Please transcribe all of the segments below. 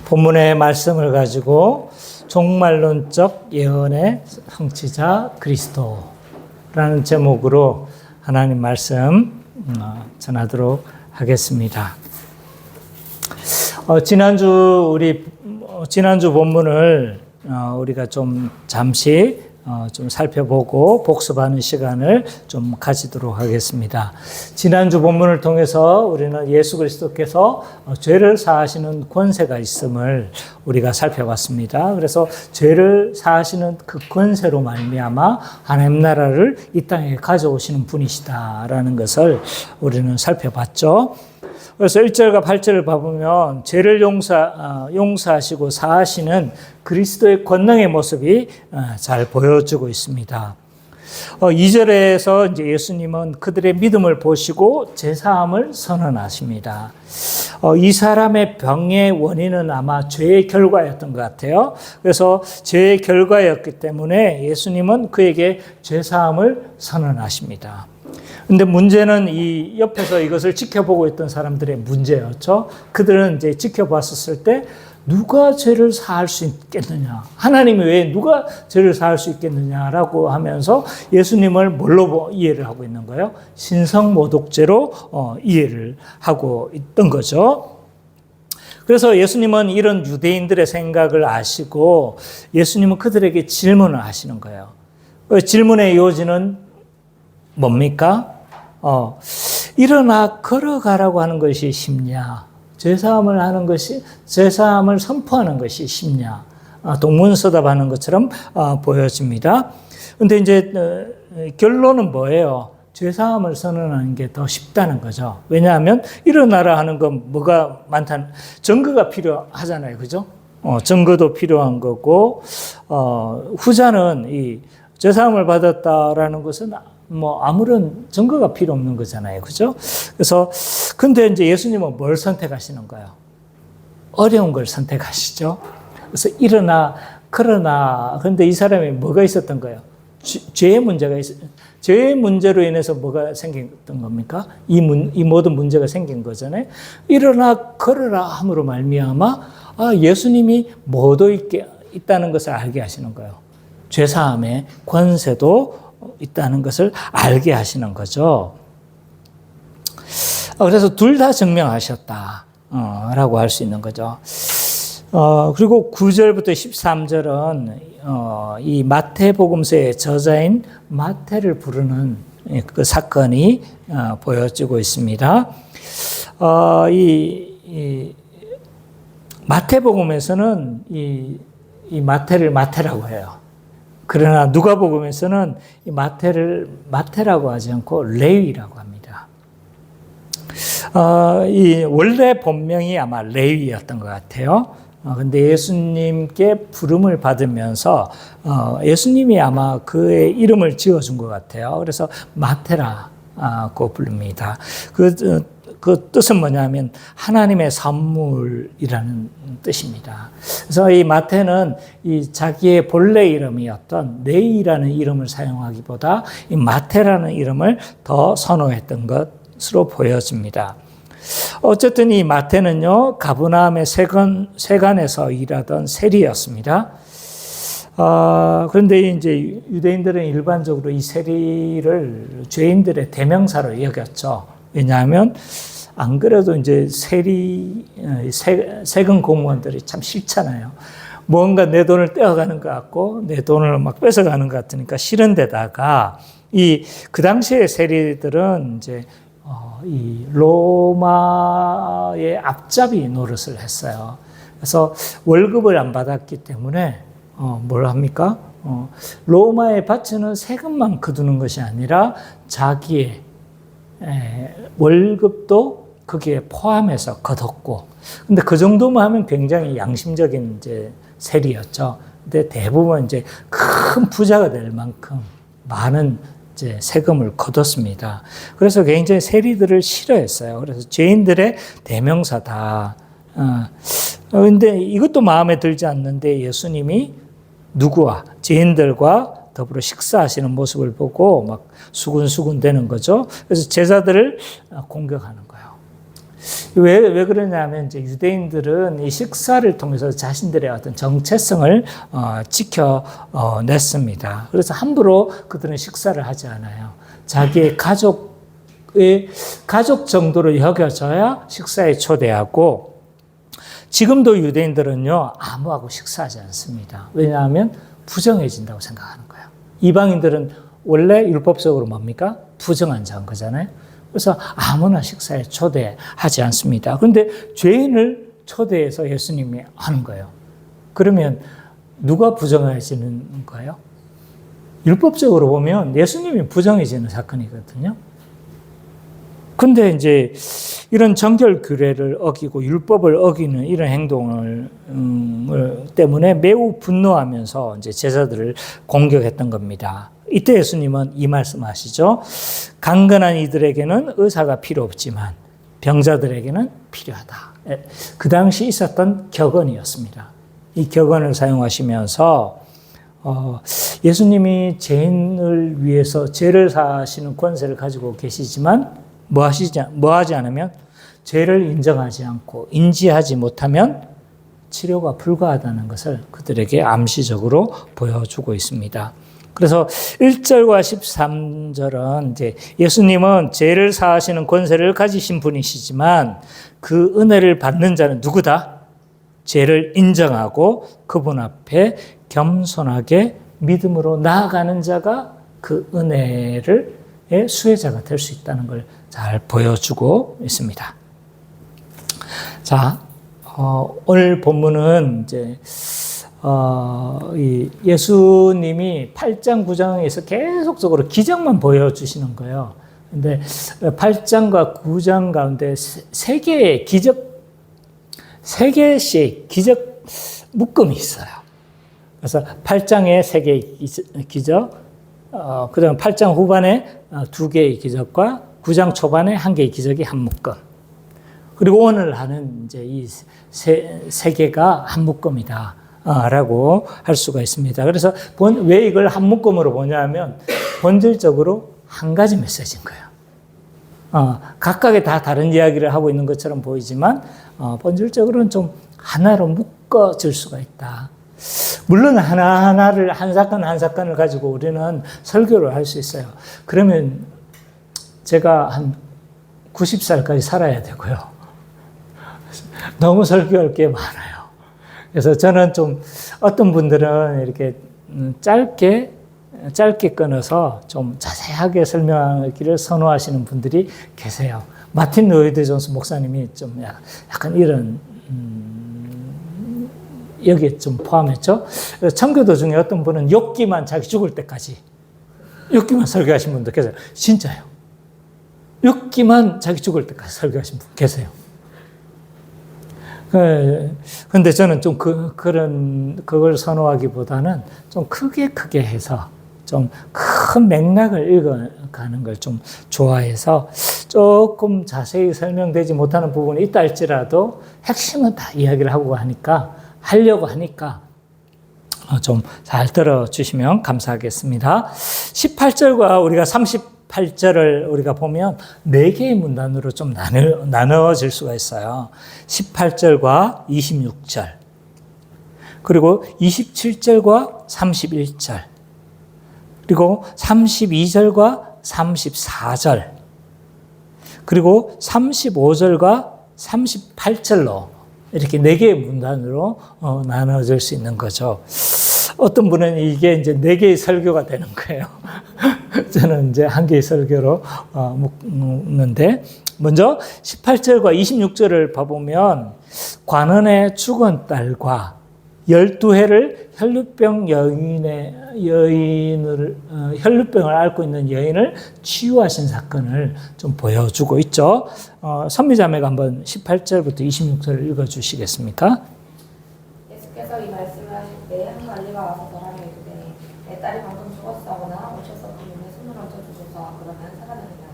본문의 말씀을 가지고 종말론적 예언의 성취자 그리스도라는 제목으로 하나님 말씀 전하도록 하겠습니다. 지난주 본문을 우리가 좀 잠시 좀 살펴보고 복습하는 시간을 좀 가지도록 하겠습니다. 지난주 본문을 통해서 우리는 예수 그리스도께서 죄를 사하시는 권세가 있음을 우리가 살펴봤습니다. 그래서 죄를 사하시는 그 권세로 말미암아 하나님 나라를 이 땅에 가져오시는 분이시다라는 것을 우리는 살펴봤죠. 그래서 1절과 8절을 봐보면 죄를 용서하시고 사하시는 그리스도의 권능의 모습이 잘 보여지고 있습니다. 2절에서 이제 예수님은 그들의 믿음을 보시고 제사함을 선언하십니다. 이 사람의 병의 원인은 아마 죄의 결과였던 것 같아요. 그래서 죄의 결과였기 때문에 예수님은 그에게 제사함을 선언하십니다. 근데 문제는 이 옆에서 이것을 지켜보고 있던 사람들의 문제였죠. 그들은 이제 지켜봤었을 때 누가 죄를 사할 수 있겠느냐? 하나님이 왜 누가 죄를 사할 수 있겠느냐라고 하면서 예수님을 뭘로 이해를 하고 있는 거예요? 신성모독죄로 이해를 하고 있던 거죠. 그래서 예수님은 이런 유대인들의 생각을 아시고 예수님은 그들에게 질문을 하시는 거예요. 질문의 요지는 뭡니까? 일어나 걸어가라고 하는 것이 쉽냐? 제사함을 선포하는 것이 쉽냐? 동문서답하는 것처럼 보여집니다. 근데 이제 결론은 뭐예요? 제사함을 선언하는 게 더 쉽다는 거죠. 왜냐하면 일어나라 하는 건 뭐가 많다는 증거가 필요하잖아요. 그죠? 증거도 필요한 거고, 후자는 이 제사함을 받았다라는 것은 뭐 아무런 증거가 필요 없는 거잖아요. 그죠? 그래서 근데 이제 예수님은 뭘 선택하시는 거예요? 어려운 걸 선택하시죠. 그래서 일어나 걸어나. 그런데 이 사람이 뭐가 있었던 거예요? 죄의 문제가 죄의 문제로 인해서 뭐가 생겼던 겁니까? 이 모든 문제가 생긴 거잖아요. 일어나 걸어라 함으로 말미암아 예수님이 뭐도 있다는 것을 알게 하시는 거예요. 죄사함의 권세도 있다는 것을 알게 하시는 거죠. 그래서 둘 다 증명하셨다 라고 할 수 있는 거죠. 그리고 9절부터 13절은 이 마태복음서의 저자인 마태를 부르는 그 사건이 보여지고 있습니다. 이 마태복음에서는 이 마태를 마태라고 해요. 그러나 누가복음에서는 이 마태를 마태라고 하지 않고 레위라고 합니다. 이 원래 본명이 아마 레위였던 것 같아요. 근데 예수님께 부름을 받으면서 예수님이 아마 그의 이름을 지어준 것 같아요. 그래서 마태라고 부릅니다. 그 뜻은 뭐냐면 하나님의 선물이라는 뜻입니다. 그래서 이 마태는 이 자기의 본래 이름이었던 네이라는 이름을 사용하기보다 이 마태라는 이름을 더 선호했던 것으로 보여집니다. 어쨌든 이 마태는요, 가브나움의 세관에서 일하던 세리였습니다. 그런데 이제 유대인들은 일반적으로 이 세리를 죄인들의 대명사로 여겼죠. 왜냐하면 안 그래도 이제 세금 공무원들이 참 싫잖아요. 뭔가 내 돈을 떼어가는 것 같고 내 돈을 막 뺏어가는 것 같으니까 싫은 데다가 그 당시의 세리들은 이제 이 로마의 앞잡이 노릇을 했어요. 그래서 월급을 안 받았기 때문에 뭘 합니까? 로마에 바치는 세금만 거두는 것이 아니라 자기의 월급도 거기에 포함해서 거뒀고, 근데 그 정도만 하면 굉장히 양심적인 이제 세리였죠. 근데 대부분 이제 큰 부자가 될 만큼 많은 이제 세금을 거뒀습니다. 그래서 굉장히 세리들을 싫어했어요. 그래서 죄인들의 대명사다. 근데 이것도 마음에 들지 않는데 예수님이 누구와 죄인들과 더불어 식사하시는 모습을 보고 막 수군수군 되는 거죠. 그래서 제자들을 공격하는 거예요. 왜 그러냐면 이제 유대인들은 이 식사를 통해서 자신들의 어떤 정체성을 지켜냈습니다. 그래서 함부로 그들은 식사를 하지 않아요. 자기의 가족 정도로 여겨져야 식사에 초대하고, 지금도 유대인들은요, 아무하고 식사하지 않습니다. 왜냐하면 부정해진다고 생각하는 거예요. 이방인들은 원래 율법적으로 뭡니까? 부정한 자인 거잖아요. 그래서 아무나 식사에 초대하지 않습니다. 그런데 죄인을 초대해서 예수님이 하는 거예요. 그러면 누가 부정해지는 거예요? 율법적으로 보면 예수님이 부정해지는 사건이거든요. 근데 이제 이런 정결 규례를 어기고 율법을 어기는 이런 행동을 때문에 매우 분노하면서 이제 제자들을 공격했던 겁니다. 이때 예수님은 이 말씀하시죠. 강건한 이들에게는 의사가 필요 없지만 병자들에게는 필요하다. 그 당시 있었던 격언이었습니다. 이 격언을 사용하시면서 예수님이 죄인을 위해서 죄를 사하시는 권세를 가지고 계시지만 뭐 하지 않으면 죄를 인정하지 않고 인지하지 못하면 치료가 불가하다는 것을 그들에게 암시적으로 보여주고 있습니다. 그래서 1절과 13절은 이제 예수님은 죄를 사하시는 권세를 가지신 분이시지만 그 은혜를 받는 자는 누구다? 죄를 인정하고 그분 앞에 겸손하게 믿음으로 나아가는 자가 그 은혜를 수혜자가 될 수 있다는 걸 잘 보여주고 있습니다. 자, 오늘 본문은 이제 이 예수님이 8장, 9장에서 계속적으로 기적만 보여주시는 거예요. 근데 8장과 9장 가운데 세 개의 기적, 3개씩 기적 묶음이 있어요. 그래서 8장에 3개의 기적, 그 다음 8장 후반에 2개의 기적과 9장 초반에 1개의 기적이 한 묶음. 그리고 오늘 하는 이제 이 세 개가 한 묶음이다. 라고 할 수가 있습니다. 그래서 왜 이걸 한 묶음으로 보냐면 본질적으로 한 가지 메시지인 거예요. 각각의 다 다른 이야기를 하고 있는 것처럼 보이지만 본질적으로는 좀 하나로 묶어질 수가 있다. 물론 하나하나를 한 사건 한 사건을 가지고 우리는 설교를 할 수 있어요. 그러면 제가 한 90살까지 살아야 되고요. 너무 설교할 게 많아요. 그래서 저는 좀 어떤 분들은 이렇게 짧게 끊어서 좀 자세하게 설명하기를 선호하시는 분들이 계세요. 마틴 로이드 존스 목사님이 좀 약간 이런 여기에 좀 포함했죠. 청교도 중에 어떤 분은 욥기만 자기 죽을 때까지 욥기만 설교하신 분도 계세요. 진짜요. 욥기만 자기 죽을 때까지 설교하신 분 계세요. 근데 저는 좀 그걸 선호하기보다는 좀 크게 해서 좀 큰 맥락을 읽어가는 걸 좀 좋아해서 조금 자세히 설명되지 못하는 부분이 있다 할지라도 핵심은 다 이야기를 하려고 하니까 좀 잘 들어주시면 감사하겠습니다. 18절과 우리가 38절을 우리가 보면 4개의 문단으로 좀 나누어질 수가 있어요. 18절과 26절, 그리고 27절과 31절, 그리고 32절과 34절, 그리고 35절과 38절로 이렇게 4개의 문단으로 나눠질 수 있는 거죠. 어떤 분은 이게 이제 4개의 설교가 되는 거예요. 저는 이제 1개의 설교로 묶는데, 먼저 18절과 26절을 봐보면 관원의 죽은 딸과 12해를 혈루병을 앓고 있는 여인을 치유하신 사건을 좀 보여주고 있죠. 선미자매가 한번 18절부터 26절을 읽어주시겠습니까? 예수께서 이 말씀을 하실 때 한 관리가 와서 저에게 이르되 내 딸이 방금 죽었사오나 오셔서 그 몸에 손을 얹어주소서. 그러면 살아나리라.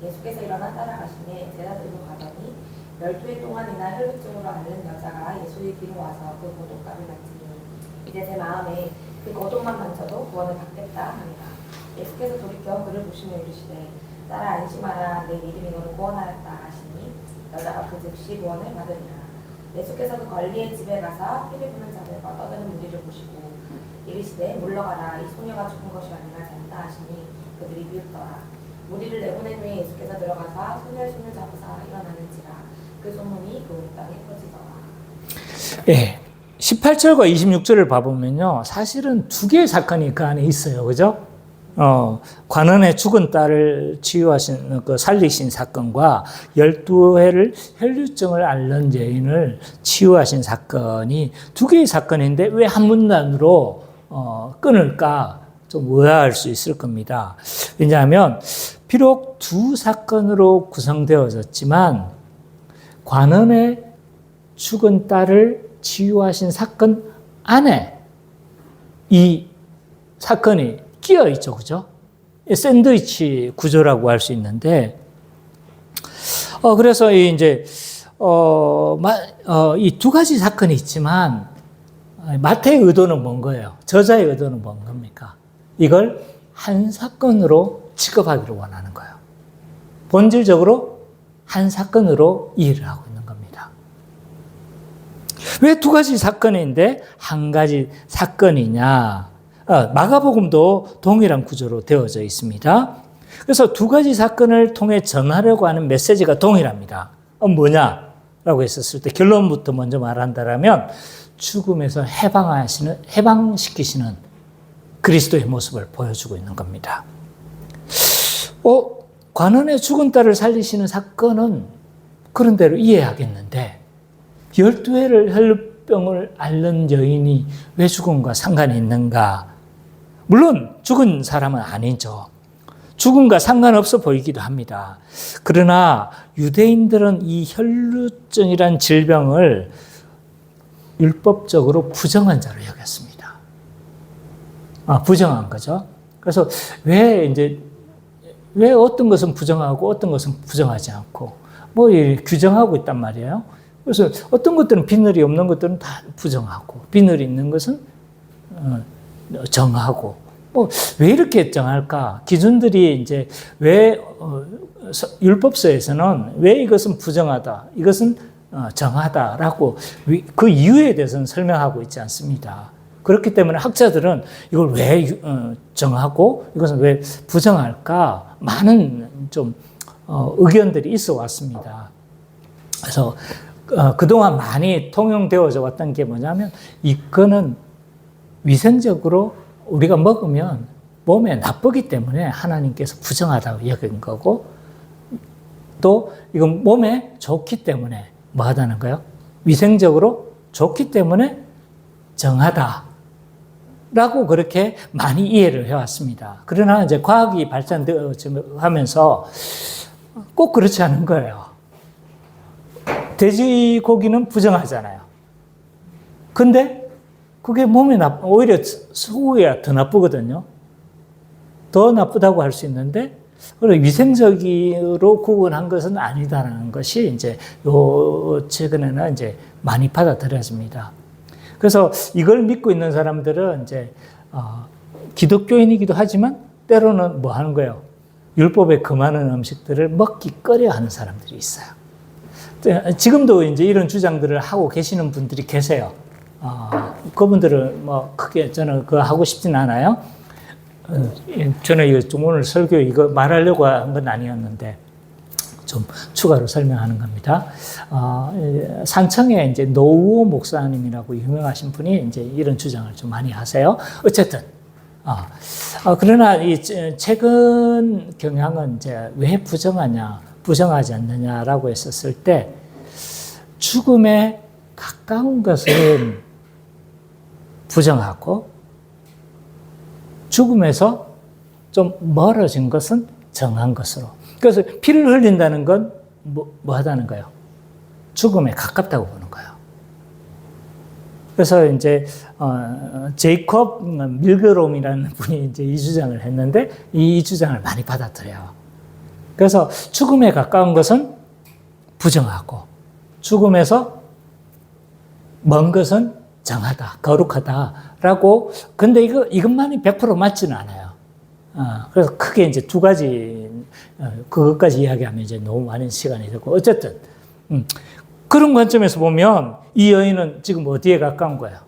예수께서 일어나 따라가시니 제자들도 가더니 12해 동안이나 혈루증으로 앓는 여자가 예수의 뒤로 와서 그 고독감을 만지니 이제 제 마음에 그 고독만 만져도 구원을 받겠다 하니라. 예수께서 돌이켜 그를 보시며 이르시되 딸아 안심하라 내 믿음이 너를 구원하였다 하시니 여자가 그 즉시 구원을 받으리라. 예수께서 그 관리의 집에 가사 피리 부는 자들과 떠드는 무리를 보시고 이르시되 물러가라. 이 소녀가 죽은 것이 아니라 잤다 하시니 그들이 비웃더라. 무리를 내보낸 후에 예수께서 들어가사 소녀의 손을 잡으사 일어나는지라. 그 소문이 그 온 땅에 퍼지더라. 예. 18절과 26절을 봐보면요. 사실은 두 개의 사건이 그 안에 있어요. 그죠? 관원의 죽은 딸을 치유하신, 살리신 사건과 12회를 혈류증을 앓는 여인을 치유하신 사건이 두 개의 사건인데 왜 한 문단으로 끊을까? 좀 의아할 수 있을 겁니다. 왜냐하면 비록 두 사건으로 구성되어졌지만 관원의 죽은 딸을 치유하신 사건 안에 이 사건이 끼어 있죠. 그죠? 샌드위치 구조라고 할 수 있는데, 그래서 이제, 이 두 가지 사건이 있지만, 마태의 의도는 뭔 거예요? 저자의 의도는 뭔 겁니까? 이걸 한 사건으로 취급하기를 원하는 거예요. 본질적으로 한 사건으로 이해를 하고 있는 겁니다. 왜 두 가지 사건인데 한 가지 사건이냐? 마가복음도 동일한 구조로 되어져 있습니다. 그래서 두 가지 사건을 통해 전하려고 하는 메시지가 동일합니다. 뭐냐라고 했었을 때 결론부터 먼저 말한다면 죽음에서 해방시키시는 그리스도의 모습을 보여주고 있는 겁니다. 관원의 죽은 딸을 살리시는 사건은 그런 대로 이해하겠는데 12회를 혈류병을 앓는 여인이 왜 죽음과 상관이 있는가? 물론 죽은 사람은 아니죠. 죽음과 상관없어 보이기도 합니다. 그러나 유대인들은 이 혈류증이란 질병을 율법적으로 부정한 자로 여겼습니다. 부정한 거죠. 그래서 왜 어떤 것은 부정하고 어떤 것은 부정하지 않고 규정하고 있단 말이에요. 그래서 어떤 것들은 비늘이 없는 것들은 다 부정하고 비늘이 있는 것은 정하고 왜 이렇게 정할까? 기준들이 이제 왜 율법서에서는 왜 이것은 부정하다, 이것은 정하다라고 그 이유에 대해서는 설명하고 있지 않습니다. 그렇기 때문에 학자들은 이걸 왜 정하고 이것은 왜 부정할까? 많은 좀 의견들이 있어 왔습니다. 그래서 그동안 많이 통용되어져 왔던 게 뭐냐면 이거는 위생적으로 우리가 먹으면 몸에 나쁘기 때문에 하나님께서 부정하다고 여긴 거고 또 이건 몸에 좋기 때문에 뭐 하다는 거예요? 위생적으로 좋기 때문에 정하다. 라고 그렇게 많이 이해를 해왔습니다. 그러나 이제 과학이 발전하면서 꼭 그렇지 않은 거예요. 돼지고기는 부정하잖아요. 근데 그게 몸에 오히려 소고기가 더 나쁘거든요. 더 나쁘다고 할 수 있는데, 위생적으로 구분한 것은 아니다라는 것이 이제 최근에는 이제 많이 받아들여집니다. 그래서 이걸 믿고 있는 사람들은 이제 기독교인이기도 하지만 때로는 뭐 하는 거예요? 율법에 금하는 음식들을 먹기 꺼려 하는 사람들이 있어요. 지금도 이제 이런 주장들을 하고 계시는 분들이 계세요. 그분들은 뭐 크게 저는 그거 하고 싶진 않아요. 저는 이거 좀 오늘 설교 이거 말하려고 한 건 아니었는데 좀 추가로 설명하는 겁니다. 산청에 이제 노우호 목사님이라고 유명하신 분이 이제 이런 주장을 좀 많이 하세요. 어쨌든 그러나 이 최근 경향은 이제 왜 부정하지 않느냐라고 했었을 때 죽음에 가까운 것은 부정하고 죽음에서 좀 멀어진 것은 정한 것으로. 그래서 피를 흘린다는 건 뭐 하다는 거예요? 죽음에 가깝다고 보는 거예요. 그래서 이제 제이콥 밀그롬이라는 분이 이제 이 주장을 했는데 이 주장을 많이 받아들여요. 그래서 죽음에 가까운 것은 부정하고 죽음에서 먼 것은 정하다, 거룩하다라고. 근데 이것만이 100% 맞지는 않아요. 그래서 크게 이제 두 가지, 그것까지 이야기하면 이제 너무 많은 시간이 들고. 어쨌든, 그런 관점에서 보면 이 여인은 지금 어디에 가까운 거예요?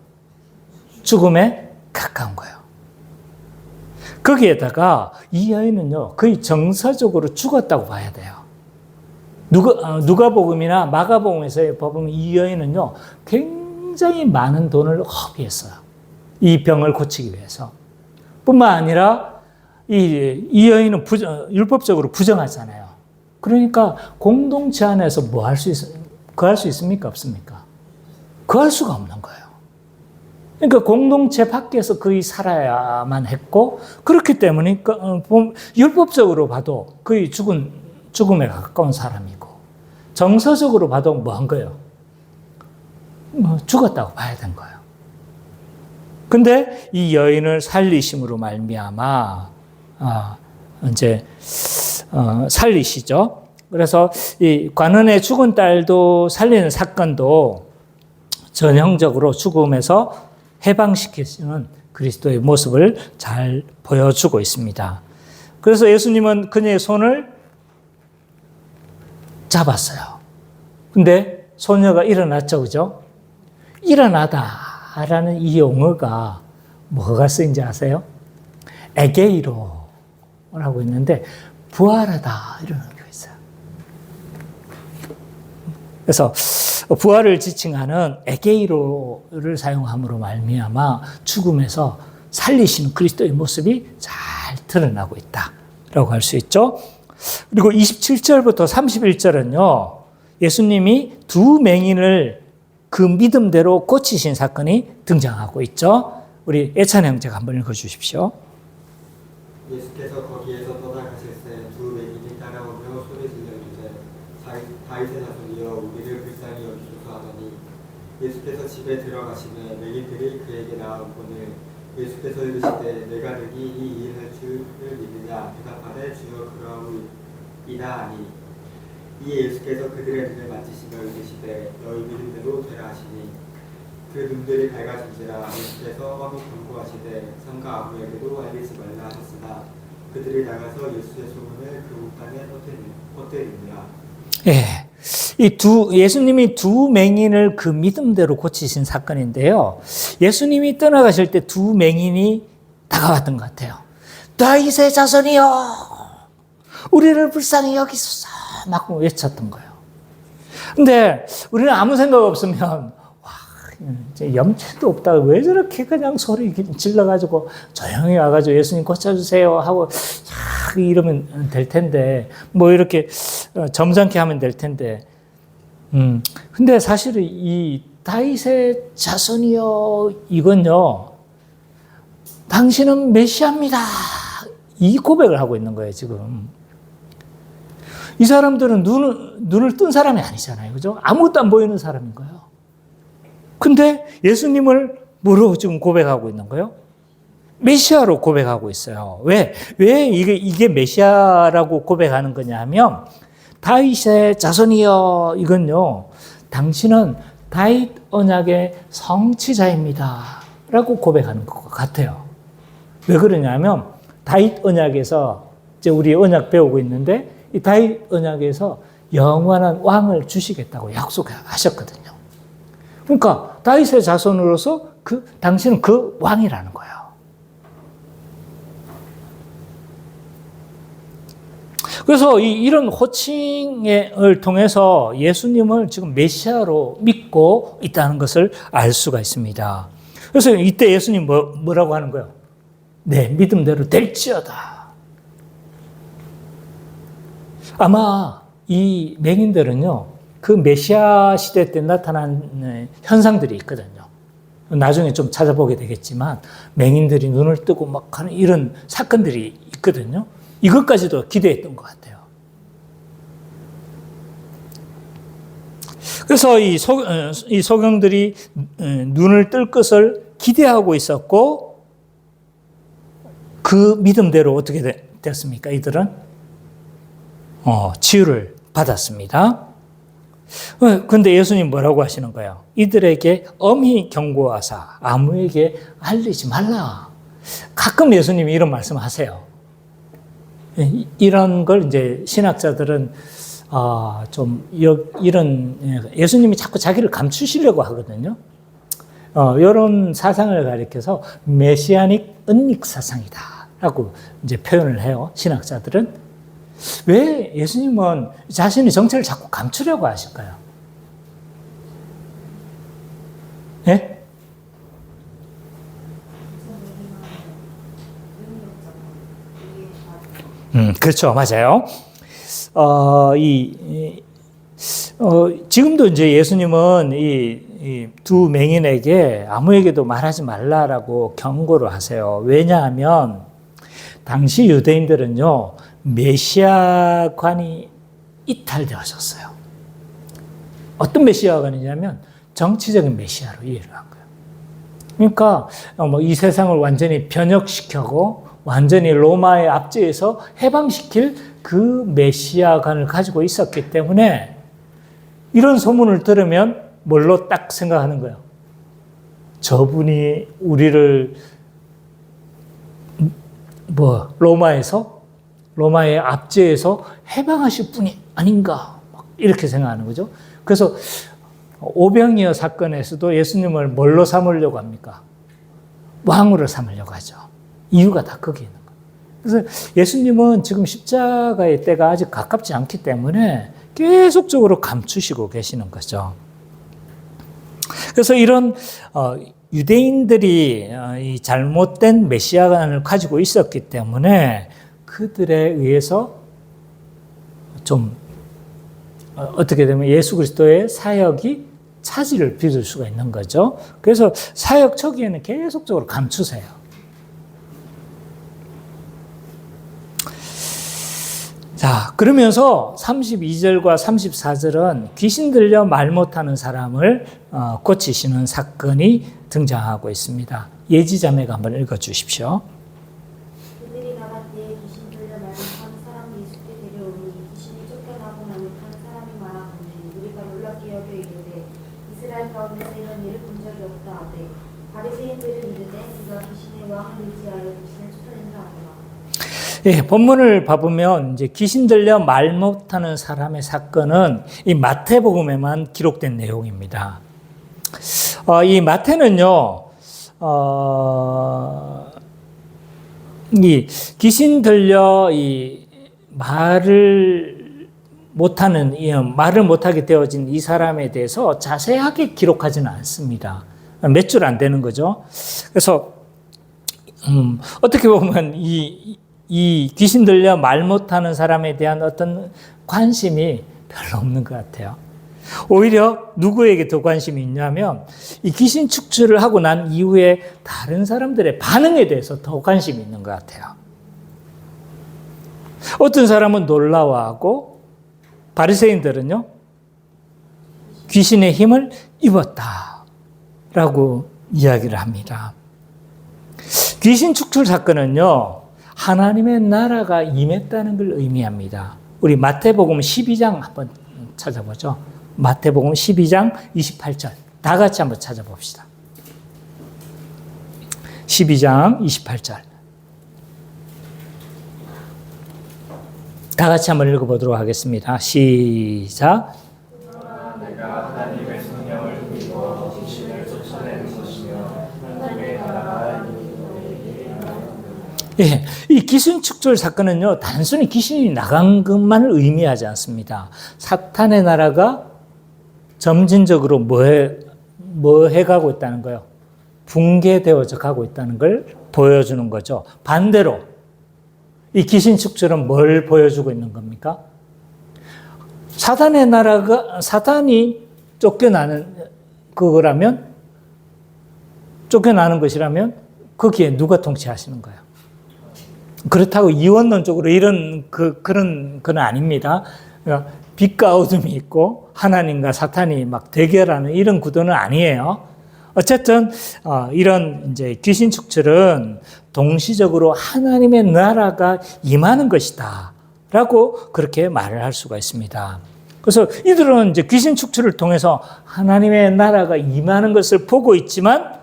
죽음에 가까운 거예요. 거기에다가 이 여인은요, 거의 정서적으로 죽었다고 봐야 돼요. 누가복음이나 마가복음에서 보면 이 여인은요, 굉장히 많은 돈을 허비했어요. 이 병을 고치기 위해서. 뿐만 아니라 이 여인은 율법적으로 부정하잖아요. 그러니까 공동체 안에서 뭐 할 수 구할 수 있습니까? 없습니까? 구할 수가 없는 거예요. 그러니까 공동체 밖에서 거의 살아야만 했고, 그렇기 때문에 율법적으로 봐도 거의 죽음에 가까운 사람이고, 정서적으로 봐도 뭐 한 거예요? 죽었다고 봐야 된 거예요. 근데 이 여인을 살리심으로 말미암아 살리시죠. 그래서 이 관원의 죽은 딸도 살리는 사건도 전형적으로 죽음에서 해방시키는 그리스도의 모습을 잘 보여주고 있습니다. 그래서 예수님은 그녀의 손을 잡았어요. 근데 소녀가 일어났죠, 그죠? 일어나다라는 이 용어가 뭐가 쓰인지 아세요? 에게이로라고 있는데 부활하다 이런 의미가 있어요. 그래서 부활을 지칭하는 에게이로를 사용함으로 말미암아 죽음에서 살리시는 그리스도의 모습이 잘 드러나고 있다라고 할 수 있죠. 그리고 27절부터 31절은요. 예수님이 두 맹인을 그 믿음대로 고치신 사건이 등장하고 있죠. 우리 애찬 형제가 한번 읽어주십시오. 예수께서 거기에서 떠나가실 때 두 맹인이 따라오며 소리질러 이르되 다윗의 자손이여 우리를 불쌍히 여기소서 하더니 예수께서 집에 들어가시매 맹인들이 그에게 나아오거늘 예수께서 이르시되 내가 능히 이 일을 할 줄을 믿느냐 대답하되 주여 그러하오이다 하니 이에 예수께서 그들의 눈을 만지시며 이르시되 너희 믿음대로 되라 하시니 그 눈들이 밝아진지라. 예수께서 화목 경고하시되 삼가 아무에게도 알리지 말라 하셨으나 그들이 나가서 예수의 소문을 그 온 땅에 퍼뜨리니라. 예수님이 두 맹인을 그 믿음대로 고치신 사건인데요. 예수님이 떠나가실 때 두 맹인이 다가왔던 것 같아요. 다윗의 자손이여, 우리를 불쌍히 여기소서 막 외쳤던 거예요. 근데 우리는 아무 생각 없으면 염치도 없다. 왜 저렇게 그냥 소리 질러가지고 조용히 와가지고 예수님 고쳐주세요 하고 이러면 될 텐데, 뭐 이렇게 점잖게 하면 될 텐데. 근데 사실은 이 다윗의 자손이요, 이건요, 당신은 메시아입니다. 이 고백을 하고 있는 거예요, 지금. 이 사람들은 눈을 뜬 사람이 아니잖아요. 그죠? 아무것도 안 보이는 사람인 거예요. 근데 예수님을 뭐로 지금 고백하고 있는 거예요? 메시아로 고백하고 있어요. 왜 이게 메시아라고 고백하는 거냐 하면, 다윗의 자손이여, 이건요, 당신은 다윗 언약의 성취자입니다 라고 고백하는 것 같아요. 왜 그러냐면 다윗 언약에서 이제 우리 언약 배우고 있는데, 이 다윗 언약에서 영원한 왕을 주시겠다고 약속하셨거든요. 그러니까 다윗의 자손으로서 당신은 그 왕이라는 거예요. 그래서 이런 호칭을 통해서 예수님을 지금 메시아로 믿고 있다는 것을 알 수가 있습니다. 그래서 이때 예수님 뭐라고 하는 거예요? 네, 믿음대로 될지어다. 아마 이 맹인들은요, 그 메시아 시대 때 나타난 현상들이 있거든요. 나중에 좀 찾아보게 되겠지만, 맹인들이 눈을 뜨고 막 하는 이런 사건들이 있거든요. 이것까지도 기대했던 것 같아요. 그래서 이 소경들이 눈을 뜰 것을 기대하고 있었고, 그 믿음대로 어떻게 됐습니까? 이들은 치유를 받았습니다. 그런데 예수님 뭐라고 하시는 거예요? 이들에게 엄히 경고하사 아무에게 알리지 말라. 가끔 예수님이 이런 말씀하세요. 이런 걸 이제 신학자들은 이런 예수님이 자꾸 자기를 감추시려고 하거든요. 이런 사상을 가리켜서 메시아닉 은닉 사상이다라고 이제 표현을 해요. 신학자들은. 왜 예수님은 자신의 정체를 자꾸 감추려고 하실까요? 예? 그렇죠. 맞아요. 지금도 이제 예수님은 이 두 맹인에게 아무에게도 말하지 말라라고 경고를 하세요. 왜냐하면 당시 유대인들은요, 메시아관이 이탈되어졌어요. 어떤 메시아관이냐면 정치적인 메시아로 이해를 한 거예요. 그러니까 이 세상을 완전히 변혁시켜고 완전히 로마의 압제에서 해방시킬 그 메시아관을 가지고 있었기 때문에 이런 소문을 들으면 뭘로 딱 생각하는 거예요. 저분이 우리를 로마의 압제에서 해방하실 분이 아닌가 이렇게 생각하는 거죠. 그래서 오병이어 사건에서도 예수님을 뭘로 삼으려고 합니까? 왕으로 삼으려고 하죠. 이유가 다 거기에 있는 거예요. 그래서 예수님은 지금 십자가의 때가 아직 가깝지 않기 때문에 계속적으로 감추시고 계시는 거죠. 그래서 이런 유대인들이 이 잘못된 메시아관을 가지고 있었기 때문에 그들에 의해서 좀 어떻게 되면 예수 그리스도의 사역이 차질을 빚을 수가 있는 거죠. 그래서 사역 초기에는 계속적으로 감추세요. 자, 그러면서 32절과 34절은 귀신 들려 말 못하는 사람을 고치시는 사건이 등장하고 있습니다. 예지자매가 한번 읽어주십시오. 그들이 나갈 때 귀신 들려 말 못하는 사람이 예수께 데려오니 귀신이 쫓겨나고 말 못하는 사람이 많았는데 우리가 놀랍게 여겨 이르되 이스라엘 가운데서 이런 일을 본 적이 없다 하되 바리새인들은 이르되 네가 귀신의 왕을 의지하여 귀신을 쫓아낸다 하더라. 예, 본문을 봐보면 이제 귀신 들려 말 못하는 사람의 사건은 이 마태복음에만 기록된 내용입니다. 이 마태는요, 이 귀신 들려 이 말을 못하게 되어진 이 사람에 대해서 자세하게 기록하지는 않습니다. 몇 줄 안 되는 거죠. 그래서 어떻게 보면 이 귀신 들려 말 못하는 사람에 대한 어떤 관심이 별로 없는 것 같아요. 오히려 누구에게 더 관심이 있냐면 이 귀신 축출을 하고 난 이후에 다른 사람들의 반응에 대해서 더 관심이 있는 것 같아요. 어떤 사람은 놀라워하고 바리새인들은요, 귀신의 힘을 입었다라고 이야기를 합니다. 귀신 축출 사건은요, 하나님의 나라가 임했다는 걸 의미합니다. 우리 마태복음 12장 한번 찾아보죠. 마태복음 12장 28절. 다 같이 한번 찾아봅시다. 12장 28절. 다 같이 한번 읽어보도록 하겠습니다. 시작. 내가 하나님의 성령을 믿고 귀신을 쫓아내는 것이며 하나님의 나라가 예, 이 귀신 축출 사건은요, 단순히 귀신이 나간 것만을 의미하지 않습니다. 사탄의 나라가 점진적으로 뭐 해가고 있다는 거예요? 붕괴되어져 가고 있다는 걸 보여주는 거죠. 반대로 이 귀신 축출은 뭘 보여주고 있는 겁니까? 사탄이 쫓겨나는 것이라면 거기에 누가 통치하시는 거예요? 그렇다고 이원론적으로 그런 건 아닙니다. 그러니까 빛과 어둠이 있고 하나님과 사탄이 막 대결하는 이런 구도는 아니에요. 어쨌든 이런 이제 귀신 축출은 동시적으로 하나님의 나라가 임하는 것이다라고 그렇게 말을 할 수가 있습니다. 그래서 이들은 이제 귀신 축출을 통해서 하나님의 나라가 임하는 것을 보고 있지만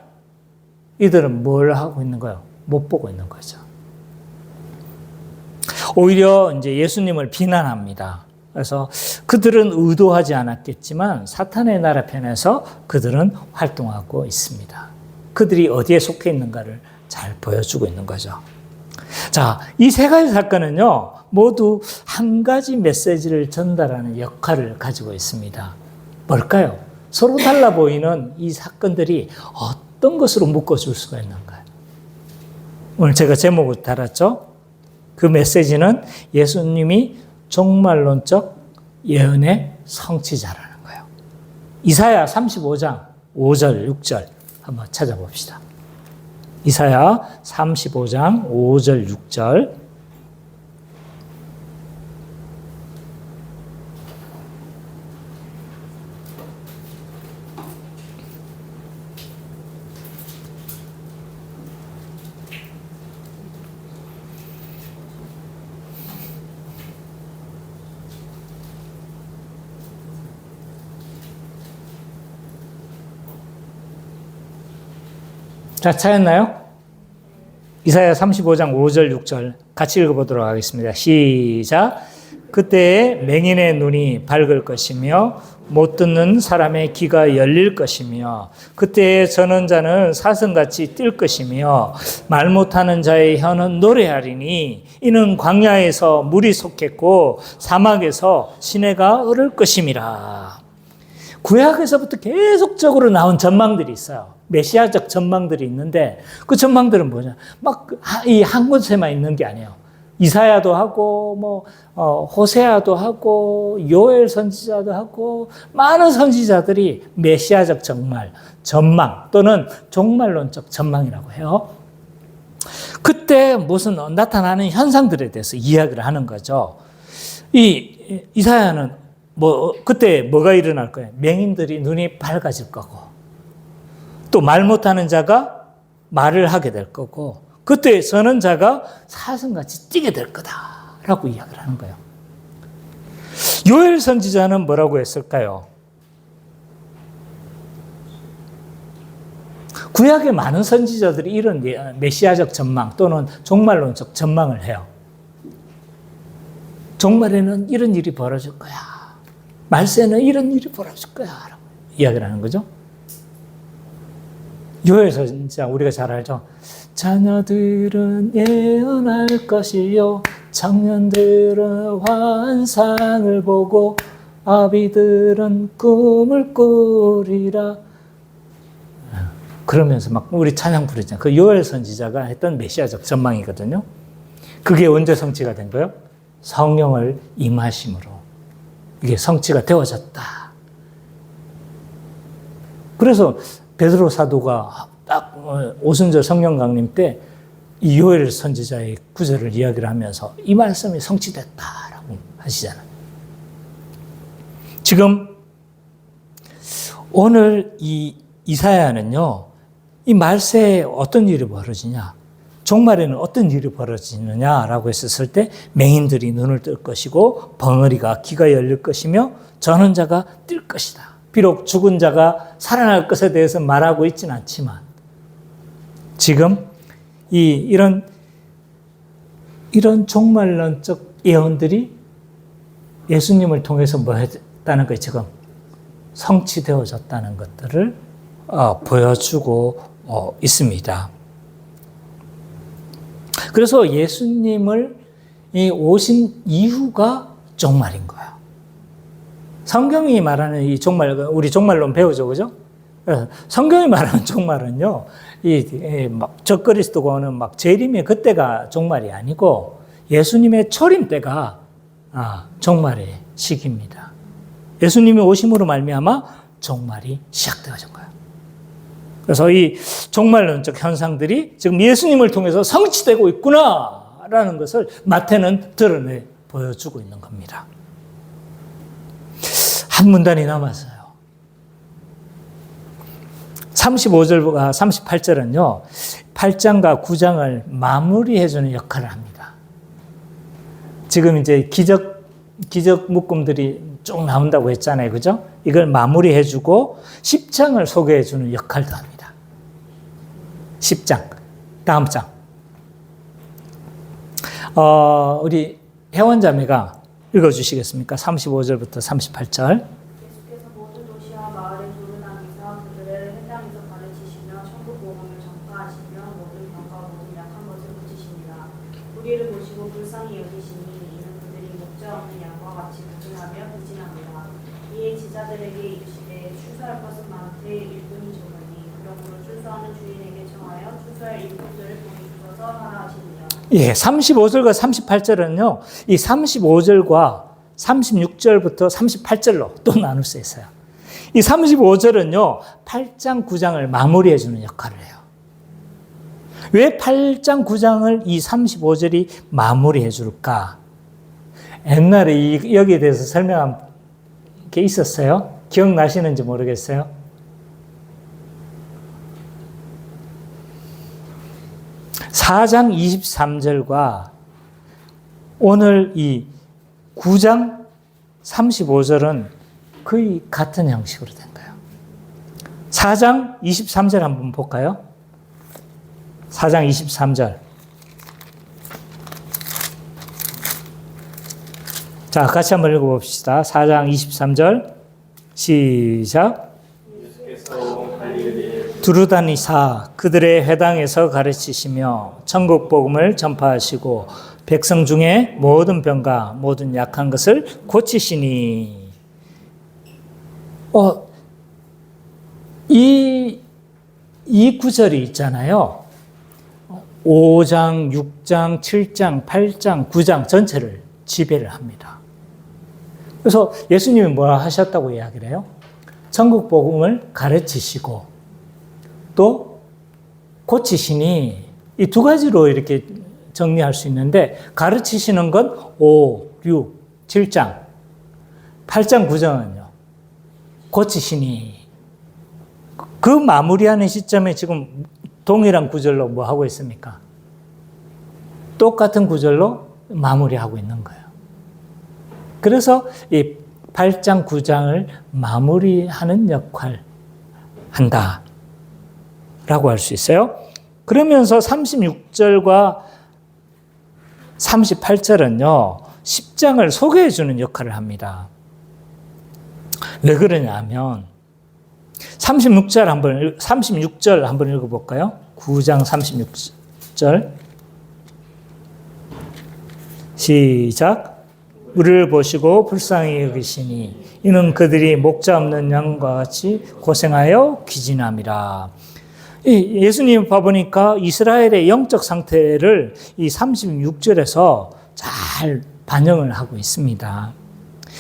이들은 뭘 하고 있는 거예요? 못 보고 있는 거죠. 오히려 이제 예수님을 비난합니다. 그래서 그들은 의도하지 않았겠지만 사탄의 나라 편에서 그들은 활동하고 있습니다. 그들이 어디에 속해 있는가를 잘 보여주고 있는 거죠. 자, 이 세 가지 사건은요, 모두 한 가지 메시지를 전달하는 역할을 가지고 있습니다. 뭘까요? 서로 달라 보이는 이 사건들이 어떤 것으로 묶어줄 수가 있는가요? 오늘 제가 제목을 달았죠? 그 메시지는 예수님이 종말론적 예언의 성취자라는 거예요. 이사야 35장 5절, 6절 한번 찾아봅시다. 이사야 35장 5절, 6절. 자, 찾았나요? 이사야 35장 5절, 6절 같이 읽어보도록 하겠습니다. 시작. 그때에 맹인의 눈이 밝을 것이며 못 듣는 사람의 귀가 열릴 것이며 그때에 저는 자는 사슴같이 뛸 것이며 말 못하는 자의 혀는 노래하리니 이는 광야에서 물이 솟겠고 사막에서 시내가 흐를 것임이라. 구약에서부터 계속적으로 나온 전망들이 있어요. 메시아적 전망들이 있는데 그 전망들은 뭐냐? 막 이 한 곳에만 있는 게 아니에요. 이사야도 하고 호세아도 하고 요엘 선지자도 하고 많은 선지자들이 메시아적 전망 또는 종말론적 전망이라고 해요. 그때 무슨 나타나는 현상들에 대해서 이야기를 하는 거죠. 이사야는 그때 뭐가 일어날 거예요? 맹인들이 눈이 밝아질 거고 또 말 못하는 자가 말을 하게 될 거고 그때 서는 자가 사슴같이 뛰게 될 거다라고 이야기를 하는 거예요. 요엘 선지자는 뭐라고 했을까요? 구약의 많은 선지자들이 이런 메시아적 전망 또는 종말론적 전망을 해요. 종말에는 이런 일이 벌어질 거야. 말세는 이런 일이 벌어질 거야. 라고 이야기를 하는 거죠. 요엘 선지자 우리가 잘 알죠. 자녀들은 예언할 것이요 청년들은 환상을 보고 아비들은 꿈을 꾸리라. 그러면서 막 우리 찬양 부르잖아요. 그 요엘 선지자가 했던 메시아적 전망이거든요. 그게 언제 성취가 된 거예요? 성령을 임하심으로 이게 성취가 되어졌다. 그래서 베드로 사도가 딱 오순절 성령 강림 때 이 요엘 선지자의 구절을 이야기를 하면서 이 말씀이 성취됐다라고 하시잖아요. 지금 오늘 이 이사야는요, 이 말세에 어떤 일이 벌어지냐, 종말에는 어떤 일이 벌어지느냐라고 했었을 때 맹인들이 눈을 뜰 것이고 벙어리가 귀가 열릴 것이며 저는 자가 뛸 것이다. 비록 죽은 자가 살아날 것에 대해서 말하고 있지는 않지만 지금 이런 종말론적 예언들이 예수님을 통해서 뭐 했다는 거예요. 지금 성취되어졌다는 것들을 보여주고 있습니다. 그래서 예수님을 오신 이유가 종말인 거예요. 성경이 말하는 이 종말, 우리 종말론 배우죠, 그죠? 성경이 말하는 종말은요, 막 적그리스도가 오는 막 재림의 그때가 종말이 아니고 예수님의 초림 때가 종말의 시기입니다. 예수님이 오심으로 말미암아 종말이 시작되어진 거예요. 그래서 이 종말론적 현상들이 지금 예수님을 통해서 성취되고 있구나라는 것을 마태는 드러내 보여주고 있는 겁니다. 한 문단이 남았어요. 35절과 38절은요, 8장과 9장을 마무리해주는 역할을 합니다. 지금 이제 기적 묶음들이 쭉 나온다고 했잖아요. 그죠? 이걸 마무리해주고 10장을 소개해주는 역할도 합니다. 10장. 다음 장. 우리 혜원자매가 읽어주시겠습니까? 35절부터 38절. 예수께서 모든 도시와 마을에 두루다니사 그들을 회당에서 가르치시며 천국 복음을 전파하시며 모든 병과 모든 약한 것을 고치십니다. 우리를 보시고 불쌍히 여기시니 이는 그들이 목자 없는 양과 같이 부진하며 부진합니다. 이에 지자들에게 이르시되 출소할 것은 많되 일꾼이 적으니 그러므로 출소하는 주인에게 청하여 출소할 일꾼들을 보내주셔서 하라 하시니라. 예, 35절과 38절은요, 이 35절과 36절부터 38절로 또 나눌 수 있어요. 이 35절은요, 8장, 9장을 마무리해주는 역할을 해요. 왜 8장, 9장을 이 35절이 마무리해줄까? 옛날에 여기에 대해서 설명한 게 있었어요? 기억나시는지 모르겠어요? (4장) 23절과 오늘 이 9장 35절은 거의 같은 형식으로 된 거예요. 4장 23절 한번 볼까요? 4장 23절. 자, 같이 한번 읽어봅시다. 4장 23절. 시작. 두루다니사 그들의 회당에서 가르치시며 천국 복음을 전파하시고 백성 중에 모든 병과 모든 약한 것을 고치시니. 이 구절이 있잖아요. 5장, 6장, 7장, 8장, 9장 전체를 지배를 합니다. 그래서 예수님이 뭐라 하셨다고 이야기를 해요? 천국 복음을 가르치시고 또 고치시니, 이 두 가지로 이렇게 정리할 수 있는데, 가르치시는 건 5, 6, 7장, 8장, 9장은요. 고치시니. 그 마무리하는 시점에 지금 동일한 구절로 뭐 하고 있습니까? 똑같은 구절로 마무리하고 있는 거예요. 그래서 이 8장, 9장을 마무리하는 역할 한다 라고 할 수 있어요. 그러면서 36절과 38절은요, 10장을 소개해 주는 역할을 합니다. 왜 그러냐면 36절 한번 읽어볼까요? 9장 36절 시작. 우리를 보시고 불쌍히 여기시니 이는 그들이 목자 없는 양과 같이 고생하여 기진함이라. 예수님 봐보니까 이스라엘의 영적 상태를 이 36절에서 잘 반영을 하고 있습니다.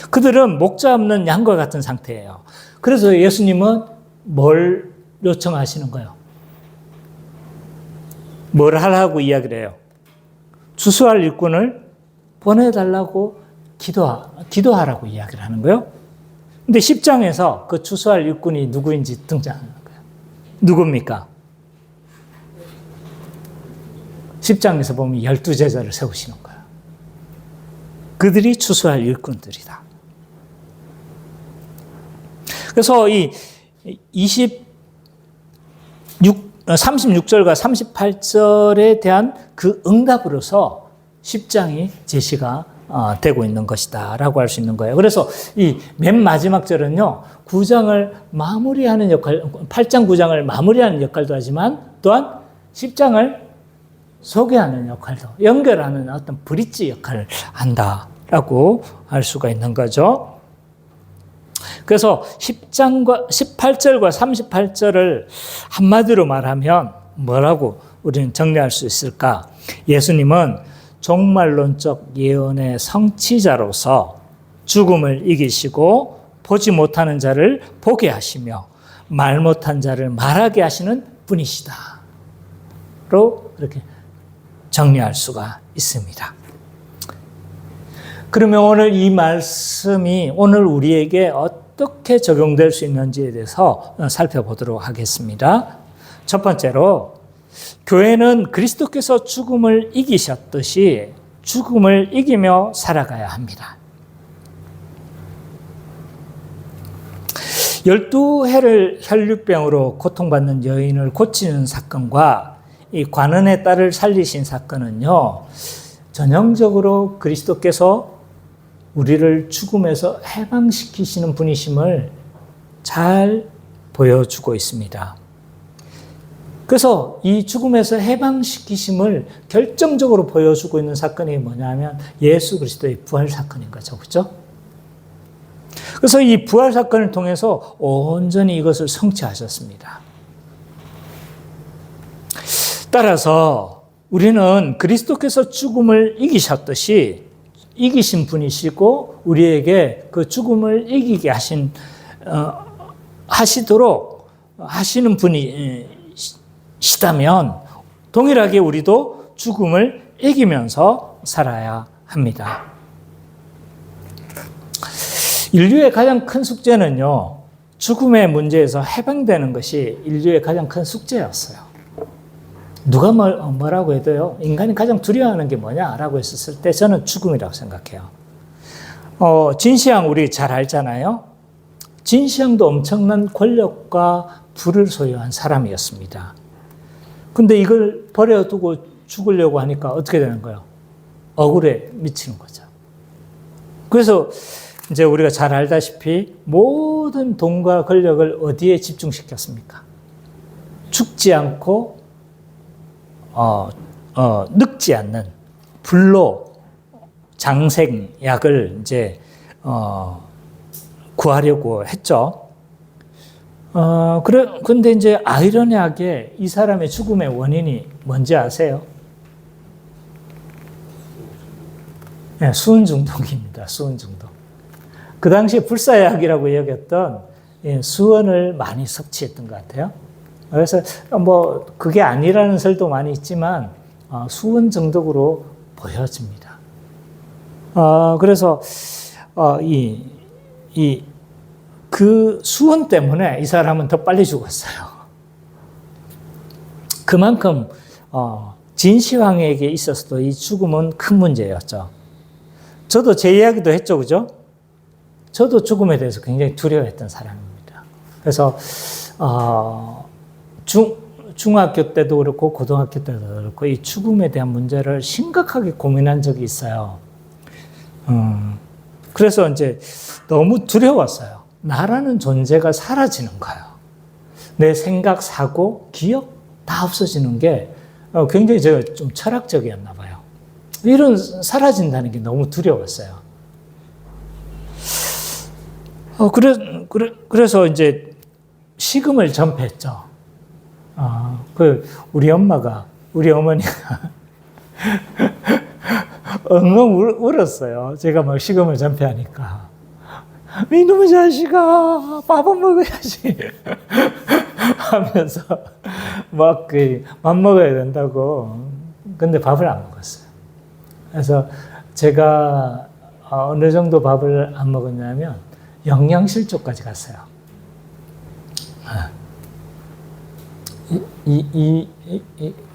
그들은 목자 없는 양과 같은 상태예요. 그래서 예수님은 뭘 요청하시는 거예요? 뭘 하라고 이야기를 해요? 추수할 일꾼을 보내달라고 기도하라고 이야기를 하는 거예요. 근데 10장에서 그 추수할 일꾼이 누구인지 등장하는 거예요. 누굽니까? 10장에서 보면 12제자를 세우시는 거예요. 그들이 추수할 일꾼들이다. 그래서 이 36절과 38절에 대한 그 응답으로서 10장이 제시가 되고 있는 것이다 라고 할 수 있는 거예요. 그래서 이 맨 마지막 절은요, 9장을 마무리하는 역할, 8장 9장을 마무리하는 역할도 하지만 또한 10장을 소개하는 역할도, 연결하는 어떤 브릿지 역할을 한다라고 할 수가 있는 거죠. 그래서 18절과 38절을 한마디로 말하면 뭐라고 우리는 정리할 수 있을까? 예수님은 종말론적 예언의 성취자로서 죽음을 이기시고 보지 못하는 자를 보게 하시며 말 못한 자를 말하게 하시는 분이시다 로 이렇게 정리할 수가 있습니다. 그러면 오늘 이 말씀이 오늘 우리에게 어떻게 적용될 수 있는지에 대해서 살펴보도록 하겠습니다. 첫 번째로, 교회는 그리스도께서 죽음을 이기셨듯이 죽음을 이기며 살아가야 합니다. 12해를 혈류병으로 고통받는 여인을 고치는 사건과 이 관원의 딸을 살리신 사건은요, 전형적으로 그리스도께서 우리를 죽음에서 해방시키시는 분이심을 잘 보여주고 있습니다. 그래서 이 죽음에서 해방시키심을 결정적으로 보여주고 있는 사건이 뭐냐면 예수 그리스도의 부활 사건인 거죠. 그렇죠? 그래서 이 부활 사건을 통해서 온전히 이것을 성취하셨습니다. 따라서 우리는 그리스도께서 죽음을 이기셨듯이 이기신 분이시고 우리에게 그 죽음을 이기게 하시도록 하시는 분이시다면 동일하게 우리도 죽음을 이기면서 살아야 합니다. 인류의 가장 큰 숙제는요, 죽음의 문제에서 해방되는 것이 인류의 가장 큰 숙제였어요. 누가 뭐라고 해도요, 인간이 가장 두려워하는 게 뭐냐라고 했었을 때 저는 죽음이라고 생각해요. 진시황 우리 잘 알잖아요. 진시황도 엄청난 권력과 부를 소유한 사람이었습니다. 근데 이걸 버려두고 죽으려고 하니까 어떻게 되는 거예요? 억울에 미치는 거죠. 그래서 이제 우리가 잘 알다시피 모든 돈과 권력을 어디에 집중시켰습니까? 죽지 않고 늙지 않는 불로 장생약을 이제 구하려고 했죠. 근데 이제 아이러니하게 이 사람의 죽음의 원인이 뭔지 아세요? 네, 수은 중독입니다. 수은 중독. 그 당시에 불사약이라고 여겼던 수은을 많이 섭취했던 것 같아요. 그래서 뭐 그게 아니라는 설도 많이 있지만 수은 중독으로 보여집니다. 그래서 그 수은 때문에 이 사람은 더 빨리 죽었어요. 그만큼 진시황에게 있어서도 이 죽음은 큰 문제였죠. 저도 제 이야기도 했죠, 그죠? 저도 죽음에 대해서 굉장히 두려워했던 사람입니다. 그래서 중학교 때도 그렇고 고등학교 때도 그렇고 이 죽음에 대한 문제를 심각하게 고민한 적이 있어요. 그래서 이제 너무 두려웠어요. 나라는 존재가 사라지는 거예요. 내 생각, 사고, 기억 다 없어지는 게 굉장히 제가 좀 철학적이었나 봐요. 이런 사라진다는 게 너무 두려웠어요. 그래서 이제 식음을 전폐했죠. 우리 어머니가 엉엉 울었어요. 제가 막 식음을 전폐하니까. 이놈의 자식아, 밥은 먹어야지. 하면서 막 밥 먹어야 된다고. 근데 밥을 안 먹었어요. 그래서 제가 어느 정도 밥을 안 먹었냐면 영양실조까지 갔어요.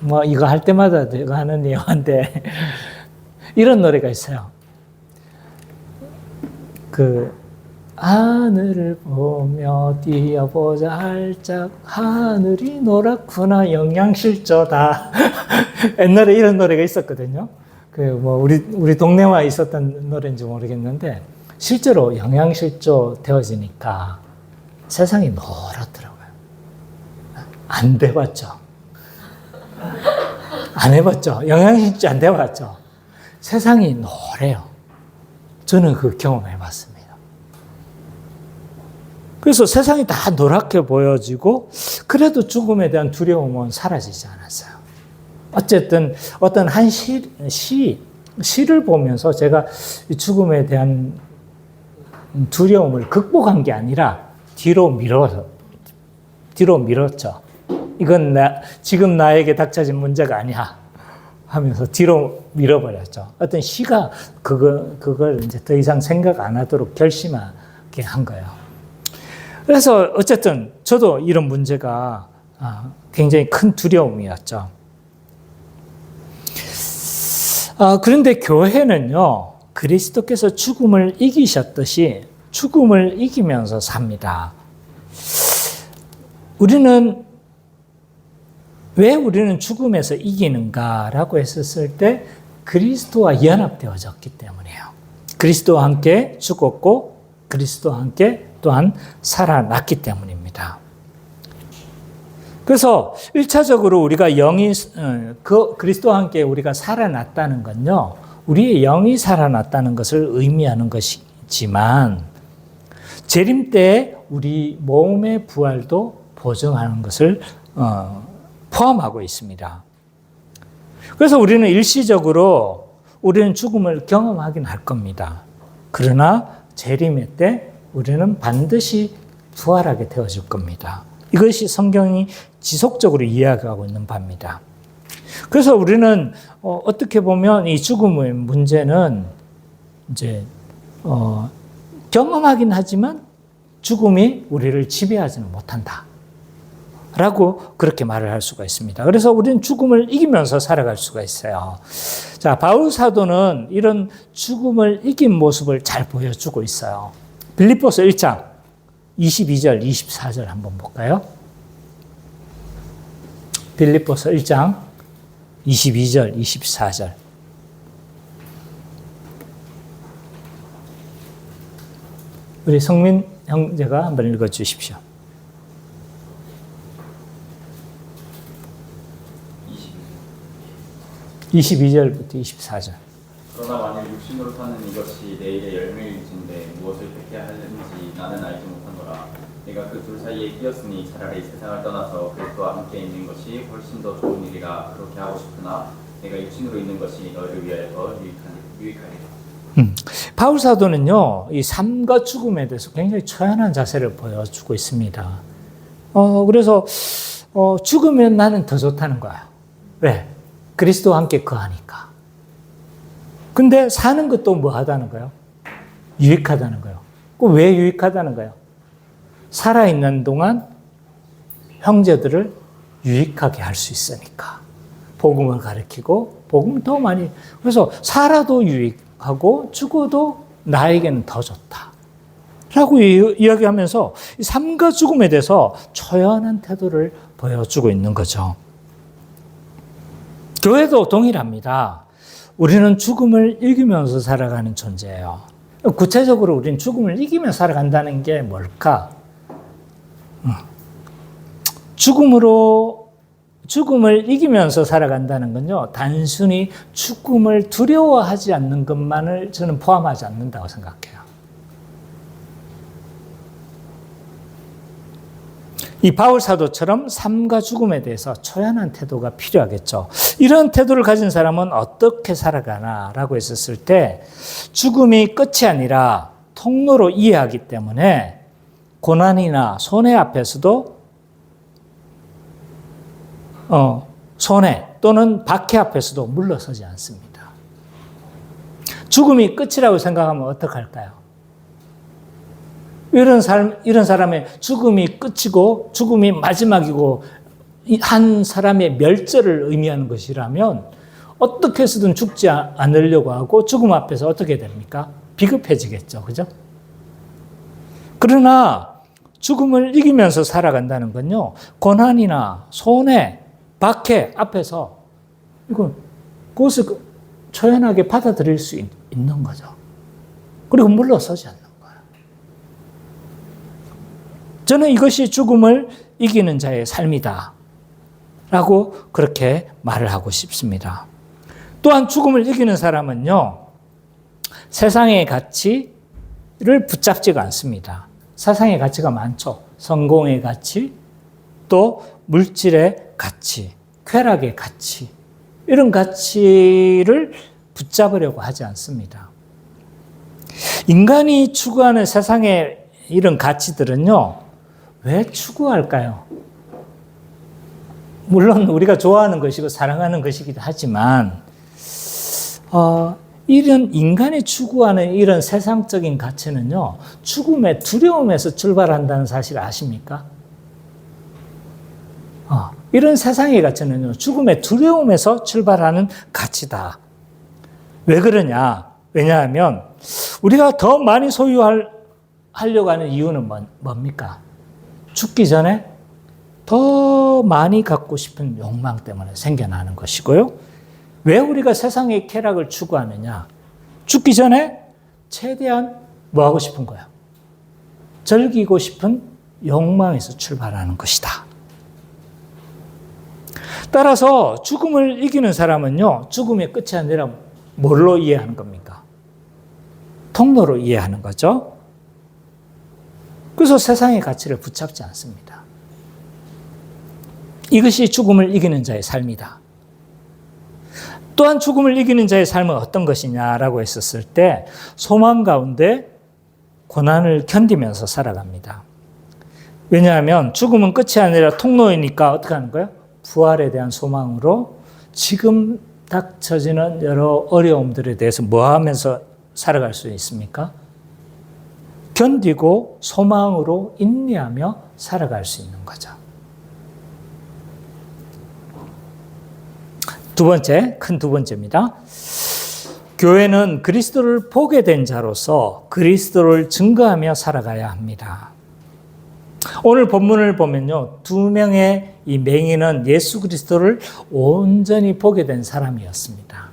뭐 이거 할 때마다 제가 하는 예화인데 이런 노래가 있어요. 하늘을 보며 뛰어보자 활짝 하늘이 노랗구나 영양실조다. 옛날에 이런 노래가 있었거든요. 우리 동네와 있었던 노래인지 모르겠는데 실제로 영양실조 되어지니까 세상이 노랗더라고요. 안 돼봤죠? 안 해봤죠? 영양실조 안 돼봤죠? 세상이 노래요. 저는 그 경험해봤습니다. 그래서 세상이 다 노랗게 보여지고 그래도 죽음에 대한 두려움은 사라지지 않았어요. 어쨌든 어떤 한 시를 보면서 제가 죽음에 대한 두려움을 극복한 게 아니라 뒤로 밀었죠. 이건 지금 나에게 닥쳐진 문제가 아니야 하면서 뒤로 밀어버렸죠. 어떤 시가 그걸 이제 더 이상 생각 안 하도록 결심하게 한 거예요. 그래서 어쨌든 저도 이런 문제가 굉장히 큰 두려움이었죠. 그런데 교회는요, 그리스도께서 죽음을 이기셨듯이 죽음을 이기면서 삽니다. 왜 우리는 죽음에서 이기는가라고 했었을 때 그리스도와 연합되어졌기 때문이에요. 그리스도와 함께 죽었고 그리스도와 함께 또한 살아났기 때문입니다. 그래서 1차적으로 우리가 영이 그리스도와 함께 우리가 살아났다는 건요. 우리의 영이 살아났다는 것을 의미하는 것이지만 재림 때 우리 몸의 부활도 보증하는 것을 포함하고 있습니다. 그래서 우리는 일시적으로 우리는 죽음을 경험하긴 할 겁니다. 그러나 재림의 때 우리는 반드시 부활하게 되어질 겁니다. 이것이 성경이 지속적으로 이야기하고 있는 바입니다. 그래서 우리는 어떻게 보면 이 죽음의 문제는 이제 경험하긴 하지만 죽음이 우리를 지배하지는 못한다. 라고 그렇게 말을 할 수가 있습니다. 그래서 우리는 죽음을 이기면서 살아갈 수가 있어요. 자, 바울 사도는 이런 죽음을 이긴 모습을 잘 보여주고 있어요. 빌립보서 1장 22절, 24절 한번 볼까요? 빌립보서 1장 22절, 24절. 우리 성민 형제가 한번 읽어 주십시오. 22절부터 24절. 그러나 만일 육신으로 사는 이것이 내일의 열매일진데 무엇을 택해야 하는지 나는 알지 못하노라. 내가 그 둘 사이에 끼었으니 차라리 세상을 떠나서 그리스도와 함께 있는 것이 훨씬 더 좋은 일이라 그렇게 하고 싶으나 내가 육신으로 있는 것이 너희를 위하여 더 유익하리라. 바울 사도는요, 이 삶과 죽음에 대해서 굉장히 처연한 자세를 보여주고 있습니다. 그래서 죽으면 나는 더 좋다는 거예요. 왜? 그리스도와 함께 거하니까. 근데 사는 것도 뭐 하다는 거예요? 유익하다는 거예요. 왜 유익하다는 거예요? 살아있는 동안 형제들을 유익하게 할 수 있으니까. 복음을 가르치고, 복음을 더 많이, 그래서 살아도 유익하고, 죽어도 나에게는 더 좋다. 라고 이야기하면서 삶과 죽음에 대해서 처연한 태도를 보여주고 있는 거죠. 교회도 동일합니다. 우리는 죽음을 이기면서 살아가는 존재예요. 구체적으로 우리는 죽음을 이기며 살아간다는 게 뭘까? 죽음을 이기면서 살아간다는 건요, 단순히 죽음을 두려워하지 않는 것만을 저는 포함하지 않는다고 생각해요. 이 바울 사도처럼 삶과 죽음에 대해서 초연한 태도가 필요하겠죠. 이런 태도를 가진 사람은 어떻게 살아가나라고 했었을 때 죽음이 끝이 아니라 통로로 이해하기 때문에 고난이나 손해 앞에서도 손해 또는 박해 앞에서도 물러서지 않습니다. 죽음이 끝이라고 생각하면 어떡할까요? 이런 사람의 죽음이 끝이고 죽음이 마지막이고 한 사람의 멸절을 의미하는 것이라면 어떻게 해서든 죽지 않으려고 하고 죽음 앞에서 어떻게 됩니까? 비급해지겠죠. 그죠? 그러나 죽음을 이기면서 살아간다는 건요, 고난이나 손해, 박해 앞에서 그것을 초연하게 받아들일 수 있는 거죠. 그리고 물러서지 않는 거예요. 저는 이것이 죽음을 이기는 자의 삶이다 라고 그렇게 말을 하고 싶습니다. 또한 죽음을 이기는 사람은요, 세상의 가치를 붙잡지가 않습니다. 세상의 가치가 많죠. 성공의 가치, 또 물질의 가치, 쾌락의 가치, 이런 가치를 붙잡으려고 하지 않습니다. 인간이 추구하는 세상의 이런 가치들은요, 왜 추구할까요? 물론 우리가 좋아하는 것이고 사랑하는 것이기도 하지만 이런 인간이 추구하는 이런 세상적인 가치는요, 죽음의 두려움에서 출발한다는 사실 아십니까? 이런 세상의 가치는요, 죽음의 두려움에서 출발하는 가치다. 왜 그러냐? 왜냐하면 우리가 더 많이 소유하려고 하는 이유는 뭡니까? 죽기 전에 더 많이 갖고 싶은 욕망 때문에 생겨나는 것이고요. 왜 우리가 세상의 쾌락을 추구하느냐? 죽기 전에 최대한 뭐 하고 싶은 거야? 즐기고 싶은 욕망에서 출발하는 것이다. 따라서 죽음을 이기는 사람은요, 죽음의 끝이 아니라 뭘로 이해하는 겁니까? 통로로 이해하는 거죠. 그래서 세상의 가치를 붙잡지 않습니다. 이것이 죽음을 이기는 자의 삶이다. 또한 죽음을 이기는 자의 삶은 어떤 것이냐라고 했었을 때 소망 가운데 고난을 견디면서 살아갑니다. 왜냐하면 죽음은 끝이 아니라 통로이니까 어떻게 하는 거예요? 부활에 대한 소망으로 지금 닥쳐지는 여러 어려움들에 대해서 뭐 하면서 살아갈 수 있습니까? 견디고 소망으로 인내하며 살아갈 수 있는 거죠. 큰 두 번째입니다. 교회는 그리스도를 보게 된 자로서 그리스도를 증거하며 살아가야 합니다. 오늘 본문을 보면요, 두 명의 이 맹인은 예수 그리스도를 온전히 보게 된 사람이었습니다.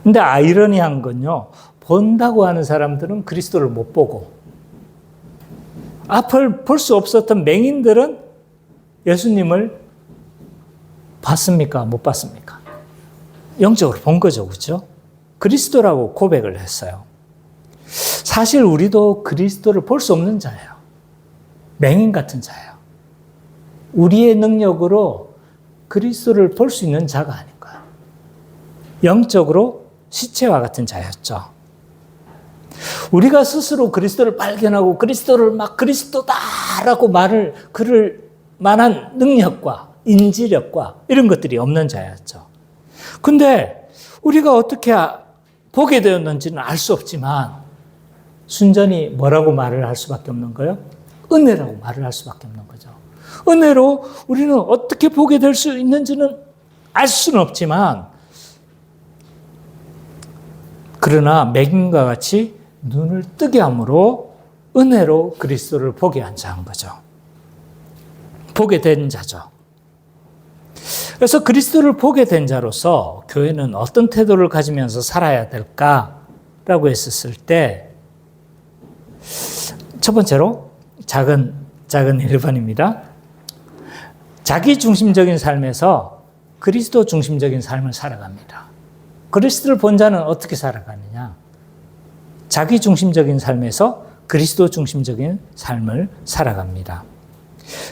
근데 아이러니한 건요, 본다고 하는 사람들은 그리스도를 못 보고, 앞을 볼 수 없었던 맹인들은 예수님을 봤습니까? 못 봤습니까? 영적으로 본 거죠, 그렇죠? 그리스도라고 고백을 했어요. 사실 우리도 그리스도를 볼 수 없는 자예요. 맹인 같은 자예요. 우리의 능력으로 그리스도를 볼 수 있는 자가 아닌 거예요. 영적으로 시체와 같은 자였죠. 우리가 스스로 그리스도를 발견하고 그리스도를 막 그리스도다라고 그럴 만한 능력과 인지력과 이런 것들이 없는 자였죠. 근데 우리가 어떻게 보게 되었는지는 알 수 없지만 순전히 뭐라고 말을 할 수밖에 없는 거예요? 은혜라고 말을 할 수밖에 없는 거죠. 은혜로 우리는 어떻게 보게 될 수 있는지는 알 수는 없지만 그러나 맹인과 같이 눈을 뜨게 함으로 은혜로 그리스도를 보게 한 자인 거죠. 보게 된 자죠. 그래서 그리스도를 보게 된 자로서 교회는 어떤 태도를 가지면서 살아야 될까라고 했었을 때 첫 번째로 작은 1번입니다. 자기 중심적인 삶에서 그리스도 중심적인 삶을 살아갑니다. 그리스도를 본 자는 어떻게 살아가느냐? 자기 중심적인 삶에서 그리스도 중심적인 삶을 살아갑니다.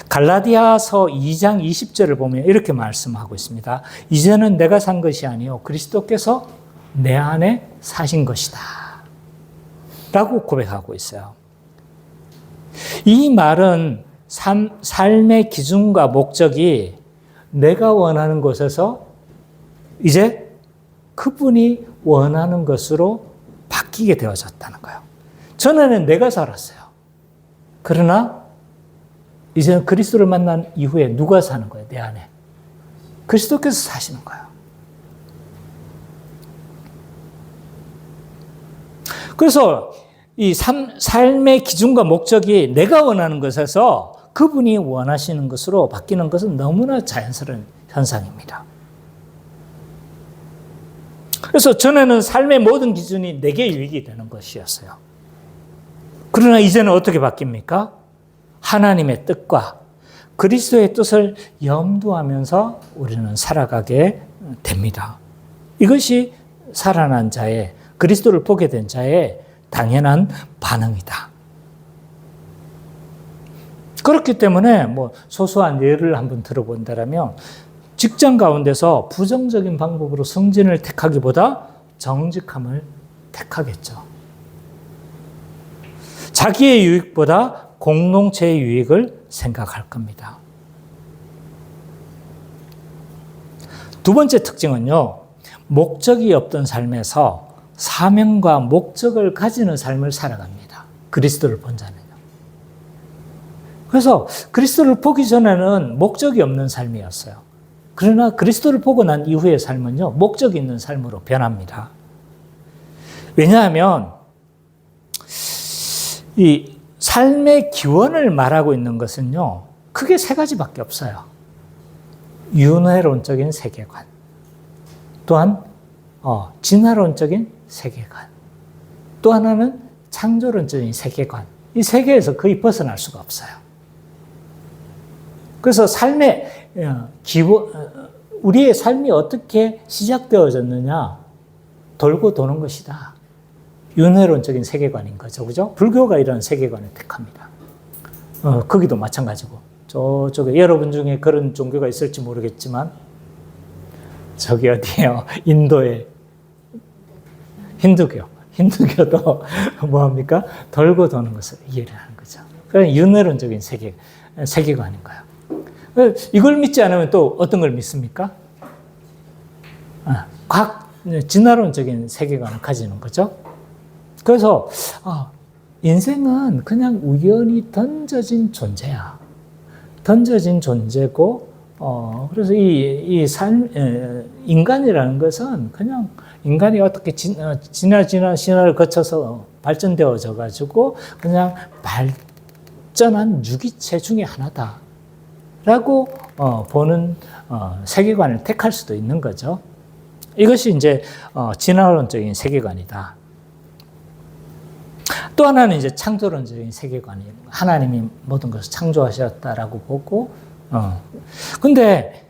갈라디아서 2장 20절을 보면 이렇게 말씀하고 있습니다. 이제는 내가 산 것이 아니요 그리스도께서 내 안에 사신 것이다 라고 고백하고 있어요. 이 말은 삶의 기준과 목적이 내가 원하는 곳에서 이제 그분이 원하는 것으로 바뀌게 되어졌다는 거예요. 전에는 내가 살았어요. 그러나 이제는 그리스도를 만난 이후에 누가 사는 거예요? 내 안에. 그리스도께서 사시는 거예요. 그래서 이 삶의 기준과 목적이 내가 원하는 것에서 그분이 원하시는 것으로 바뀌는 것은 너무나 자연스러운 현상입니다. 그래서 전에는 삶의 모든 기준이 내게 유익이 되는 것이었어요. 그러나 이제는 어떻게 바뀝니까? 하나님의 뜻과 그리스도의 뜻을 염두하면서 우리는 살아가게 됩니다. 이것이 살아난 자의, 그리스도를 보게 된 자의 당연한 반응이다. 그렇기 때문에 소소한 예를 한번 들어본다면 직장 가운데서 부정적인 방법으로 승진을 택하기보다 정직함을 택하겠죠. 자기의 유익보다 공동체의 유익을 생각할 겁니다. 두 번째 특징은요, 목적이 없던 삶에서 사명과 목적을 가지는 삶을 살아갑니다. 그리스도를 본 자는요. 그래서 그리스도를 보기 전에는 목적이 없는 삶이었어요. 그러나 그리스도를 보고 난 이후의 삶은요, 목적이 있는 삶으로 변합니다. 왜냐하면 이 삶의 기원을 말하고 있는 것은요, 크게 세 가지밖에 없어요. 윤회론적인 세계관, 또한 진화론적인 세계관, 또 하나는 창조론적인 세계관. 이 세계에서 거의 벗어날 수가 없어요. 그래서 삶의 기본, 우리의 삶이 어떻게 시작되어졌느냐? 돌고 도는 것이다. 윤회론적인 세계관인 거죠. 그죠? 불교가 이런 세계관을 택합니다. 거기도 마찬가지고. 저쪽에 여러분 중에 그런 종교가 있을지 모르겠지만, 저기 어디에요? 인도의 힌두교도 뭐합니까? 돌고 도는 것을 이해를 하는 거죠. 그런 윤회론적인 세계관인 거예요. 이걸 믿지 않으면 또 어떤 걸 믿습니까? 진화론적인 세계관을 가지는 거죠. 그래서 인생은 그냥 우연히 던져진 존재야. 던져진 존재고, 그래서 이 인간이라는 것은 그냥 인간이 어떻게 신화를 거쳐서 발전되어져 가지고 그냥 발전한 유기체 중에 하나다라고 보는 세계관을 택할 수도 있는 거죠. 이것이 이제 진화론적인 세계관이다. 또 하나는 이제 창조론적인 세계관이에요. 하나님이 모든 것을 창조하셨다라고 보고, 근데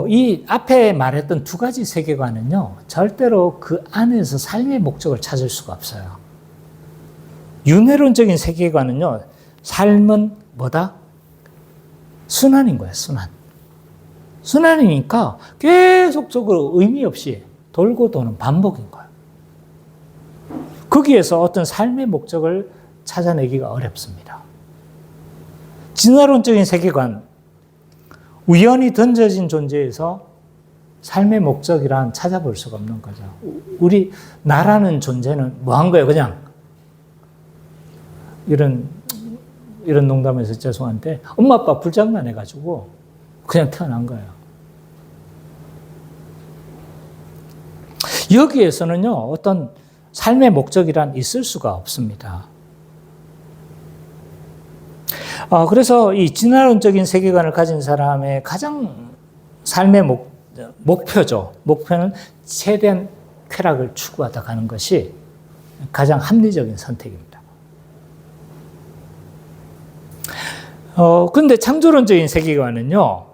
이 앞에 말했던 두 가지 세계관은요, 절대로 그 안에서 삶의 목적을 찾을 수가 없어요. 윤회론적인 세계관은요, 삶은 뭐다? 순환인 거예요, 순환. 순환이니까 계속적으로 의미 없이 돌고 도는 반복인 거예요. 거기에서 어떤 삶의 목적을 찾아내기가 어렵습니다. 진화론적인 세계관, 우연히 던져진 존재에서 삶의 목적이란 찾아볼 수가 없는 거죠. 나라는 존재는 뭐 한 거예요? 그냥 이런 농담에서 죄송한데 엄마 아빠 불장난해가지고 그냥 태어난 거예요. 여기에서는요, 어떤 삶의 목적이란 있을 수가 없습니다. 그래서 이 진화론적인 세계관을 가진 사람의 가장 삶의 목표죠. 목표는 최대한 쾌락을 추구하다 가는 것이 가장 합리적인 선택입니다. 근데 창조론적인 세계관은요,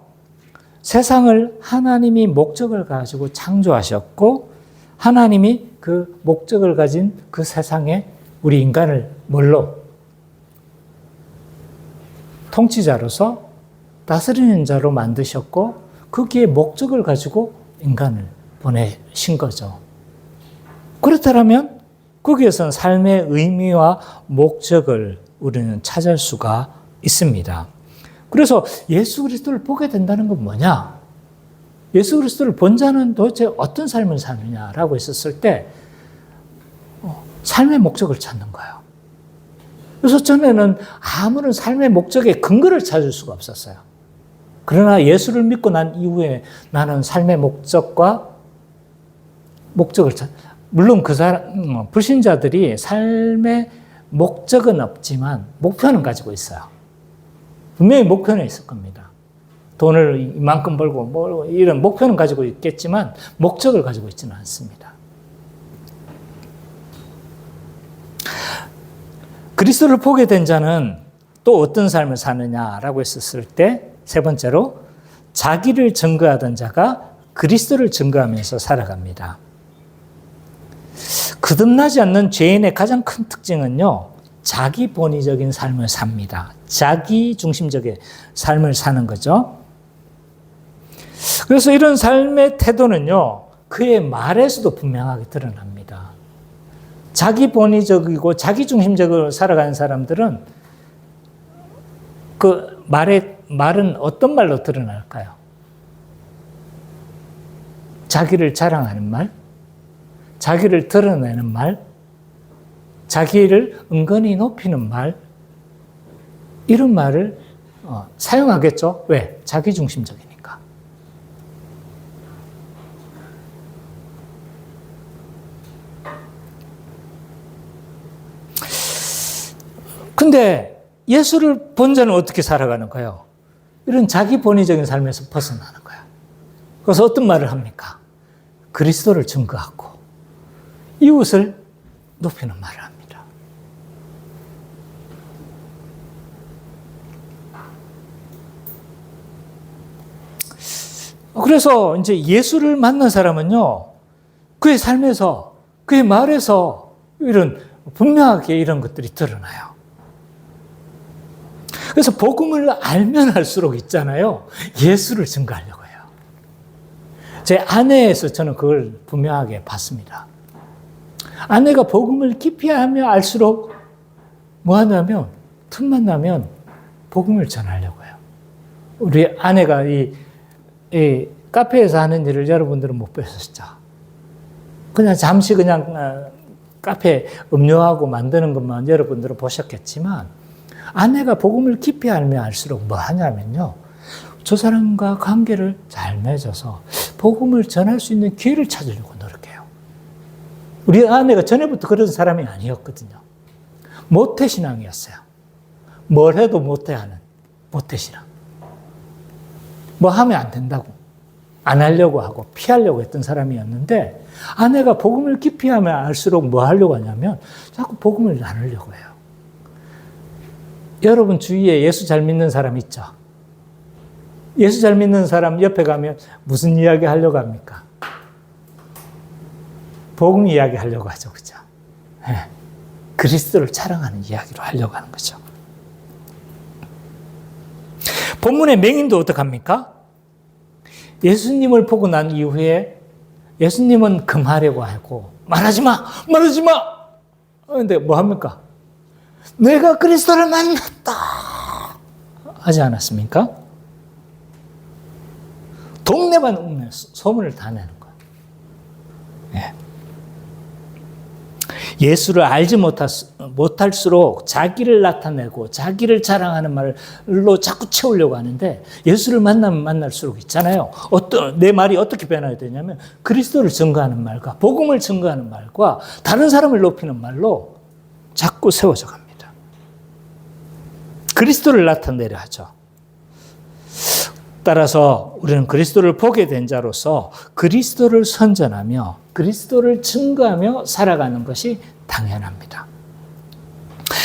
세상을 하나님이 목적을 가지고 창조하셨고, 하나님이 그 목적을 가진 그 세상에 우리 인간을 뭘로? 통치자로서 다스리는 자로 만드셨고, 거기에 목적을 가지고 인간을 보내신 거죠. 그렇다면 거기에서는 삶의 의미와 목적을 우리는 찾을 수가 있습니다. 그래서 예수 그리스도를 보게 된다는 건 뭐냐? 예수 그리스도를 본 자는 도대체 어떤 삶을 사느냐라고 했었을 때 삶의 목적을 찾는 거예요. 그래서 전에는 아무런 삶의 목적의 근거를 찾을 수가 없었어요. 그러나 예수를 믿고 난 이후에 나는 삶의 목적을 물론 그 사람, 불신자들이 삶의 목적은 없지만 목표는 가지고 있어요. 분명히 목표는 있을 겁니다. 돈을 이만큼 벌고 뭐 이런 목표는 가지고 있겠지만 목적을 가지고 있지는 않습니다. 그리스도를 보게 된 자는 또 어떤 삶을 사느냐라고 했었을 때 세 번째로 자기를 증거하던 자가 그리스도를 증거하면서 살아갑니다. 거듭나지 않는 죄인의 가장 큰 특징은요, 자기 본위적인 삶을 삽니다. 자기 중심적인 삶을 사는 거죠. 그래서 이런 삶의 태도는요, 그의 말에서도 분명하게 드러납니다. 자기 본위적이고 자기 중심적으로 살아가는 사람들은 그 말은 어떤 말로 드러날까요? 자기를 자랑하는 말, 자기를 드러내는 말, 자기를 은근히 높이는 말, 이런 말을 사용하겠죠. 왜? 자기 중심적이니까. 근데 예수를 본 자는 어떻게 살아가는가요? 이런 자기 본위적인 삶에서 벗어나는 거예요. 그래서 어떤 말을 합니까? 그리스도를 증거하고 이웃을 높이는 말을 합니다. 그래서 이제 예수를 만난 사람은요, 그의 삶에서, 그의 말에서 이런 분명하게 이런 것들이 드러나요. 그래서 복음을 알면 알수록 있잖아요, 예수를 증거하려고 해요. 제 아내에서 저는 그걸 분명하게 봤습니다. 아내가 복음을 깊이 하며 알수록 뭐 하냐면, 틈만 나면 복음을 전하려고 해요. 우리 아내가 이 카페에서 하는 일을 여러분들은 못 보셨죠? 그냥 잠시 그냥 카페 음료하고 만드는 것만 여러분들은 보셨겠지만, 아내가 복음을 깊이 알면 알수록 뭐 하냐면요, 저 사람과 관계를 잘 맺어서 복음을 전할 수 있는 기회를 찾으려고 노력해요. 우리 아내가 전에부터 그런 사람이 아니었거든요. 모태신앙이었어요. 뭘 해도 못해하는 모태신앙. 뭐 하면 안 된다고, 안 하려고 하고 피하려고 했던 사람이었는데, 아내가 복음을 깊이 하면 알수록 뭐 하려고 하냐면 자꾸 복음을 나누려고 해요. 여러분 주위에 예수 잘 믿는 사람 있죠? 예수 잘 믿는 사람 옆에 가면 무슨 이야기 하려고 합니까? 복음 이야기 하려고 하죠. 그죠? 네. 그리스도를 자랑하는 이야기로 하려고 하는 거죠. 본문의 맹인도 어떡합니까? 예수님을 보고 난 이후에 예수님은 금하려고 하고, 말하지 마! 말하지 마! 그런데 뭐 합니까? 내가 그리스도를 만났다! 하지 않았습니까? 동네만 오면 소문을 다 내는 거예요. 예. 예수를 알지 못할수록 자기를 나타내고 자기를 자랑하는 말로 자꾸 채우려고 하는데, 예수를 만나면 만날수록 있잖아요. 내 말이 어떻게 변화가 되냐면, 그리스도를 증거하는 말과 복음을 증거하는 말과 다른 사람을 높이는 말로 자꾸 세워져 갑니다. 그리스도를 나타내려 하죠. 따라서 우리는 그리스도를 보게 된 자로서 그리스도를 선전하며 그리스도를 증거하며 살아가는 것이 당연합니다.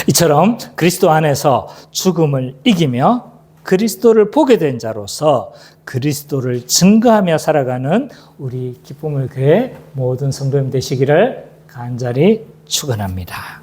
이처럼 그리스도 안에서 죽음을 이기며 그리스도를 보게 된 자로서 그리스도를 증거하며 살아가는 우리 기쁨의 교회 모든 성도님 되시기를 간절히 축원합니다.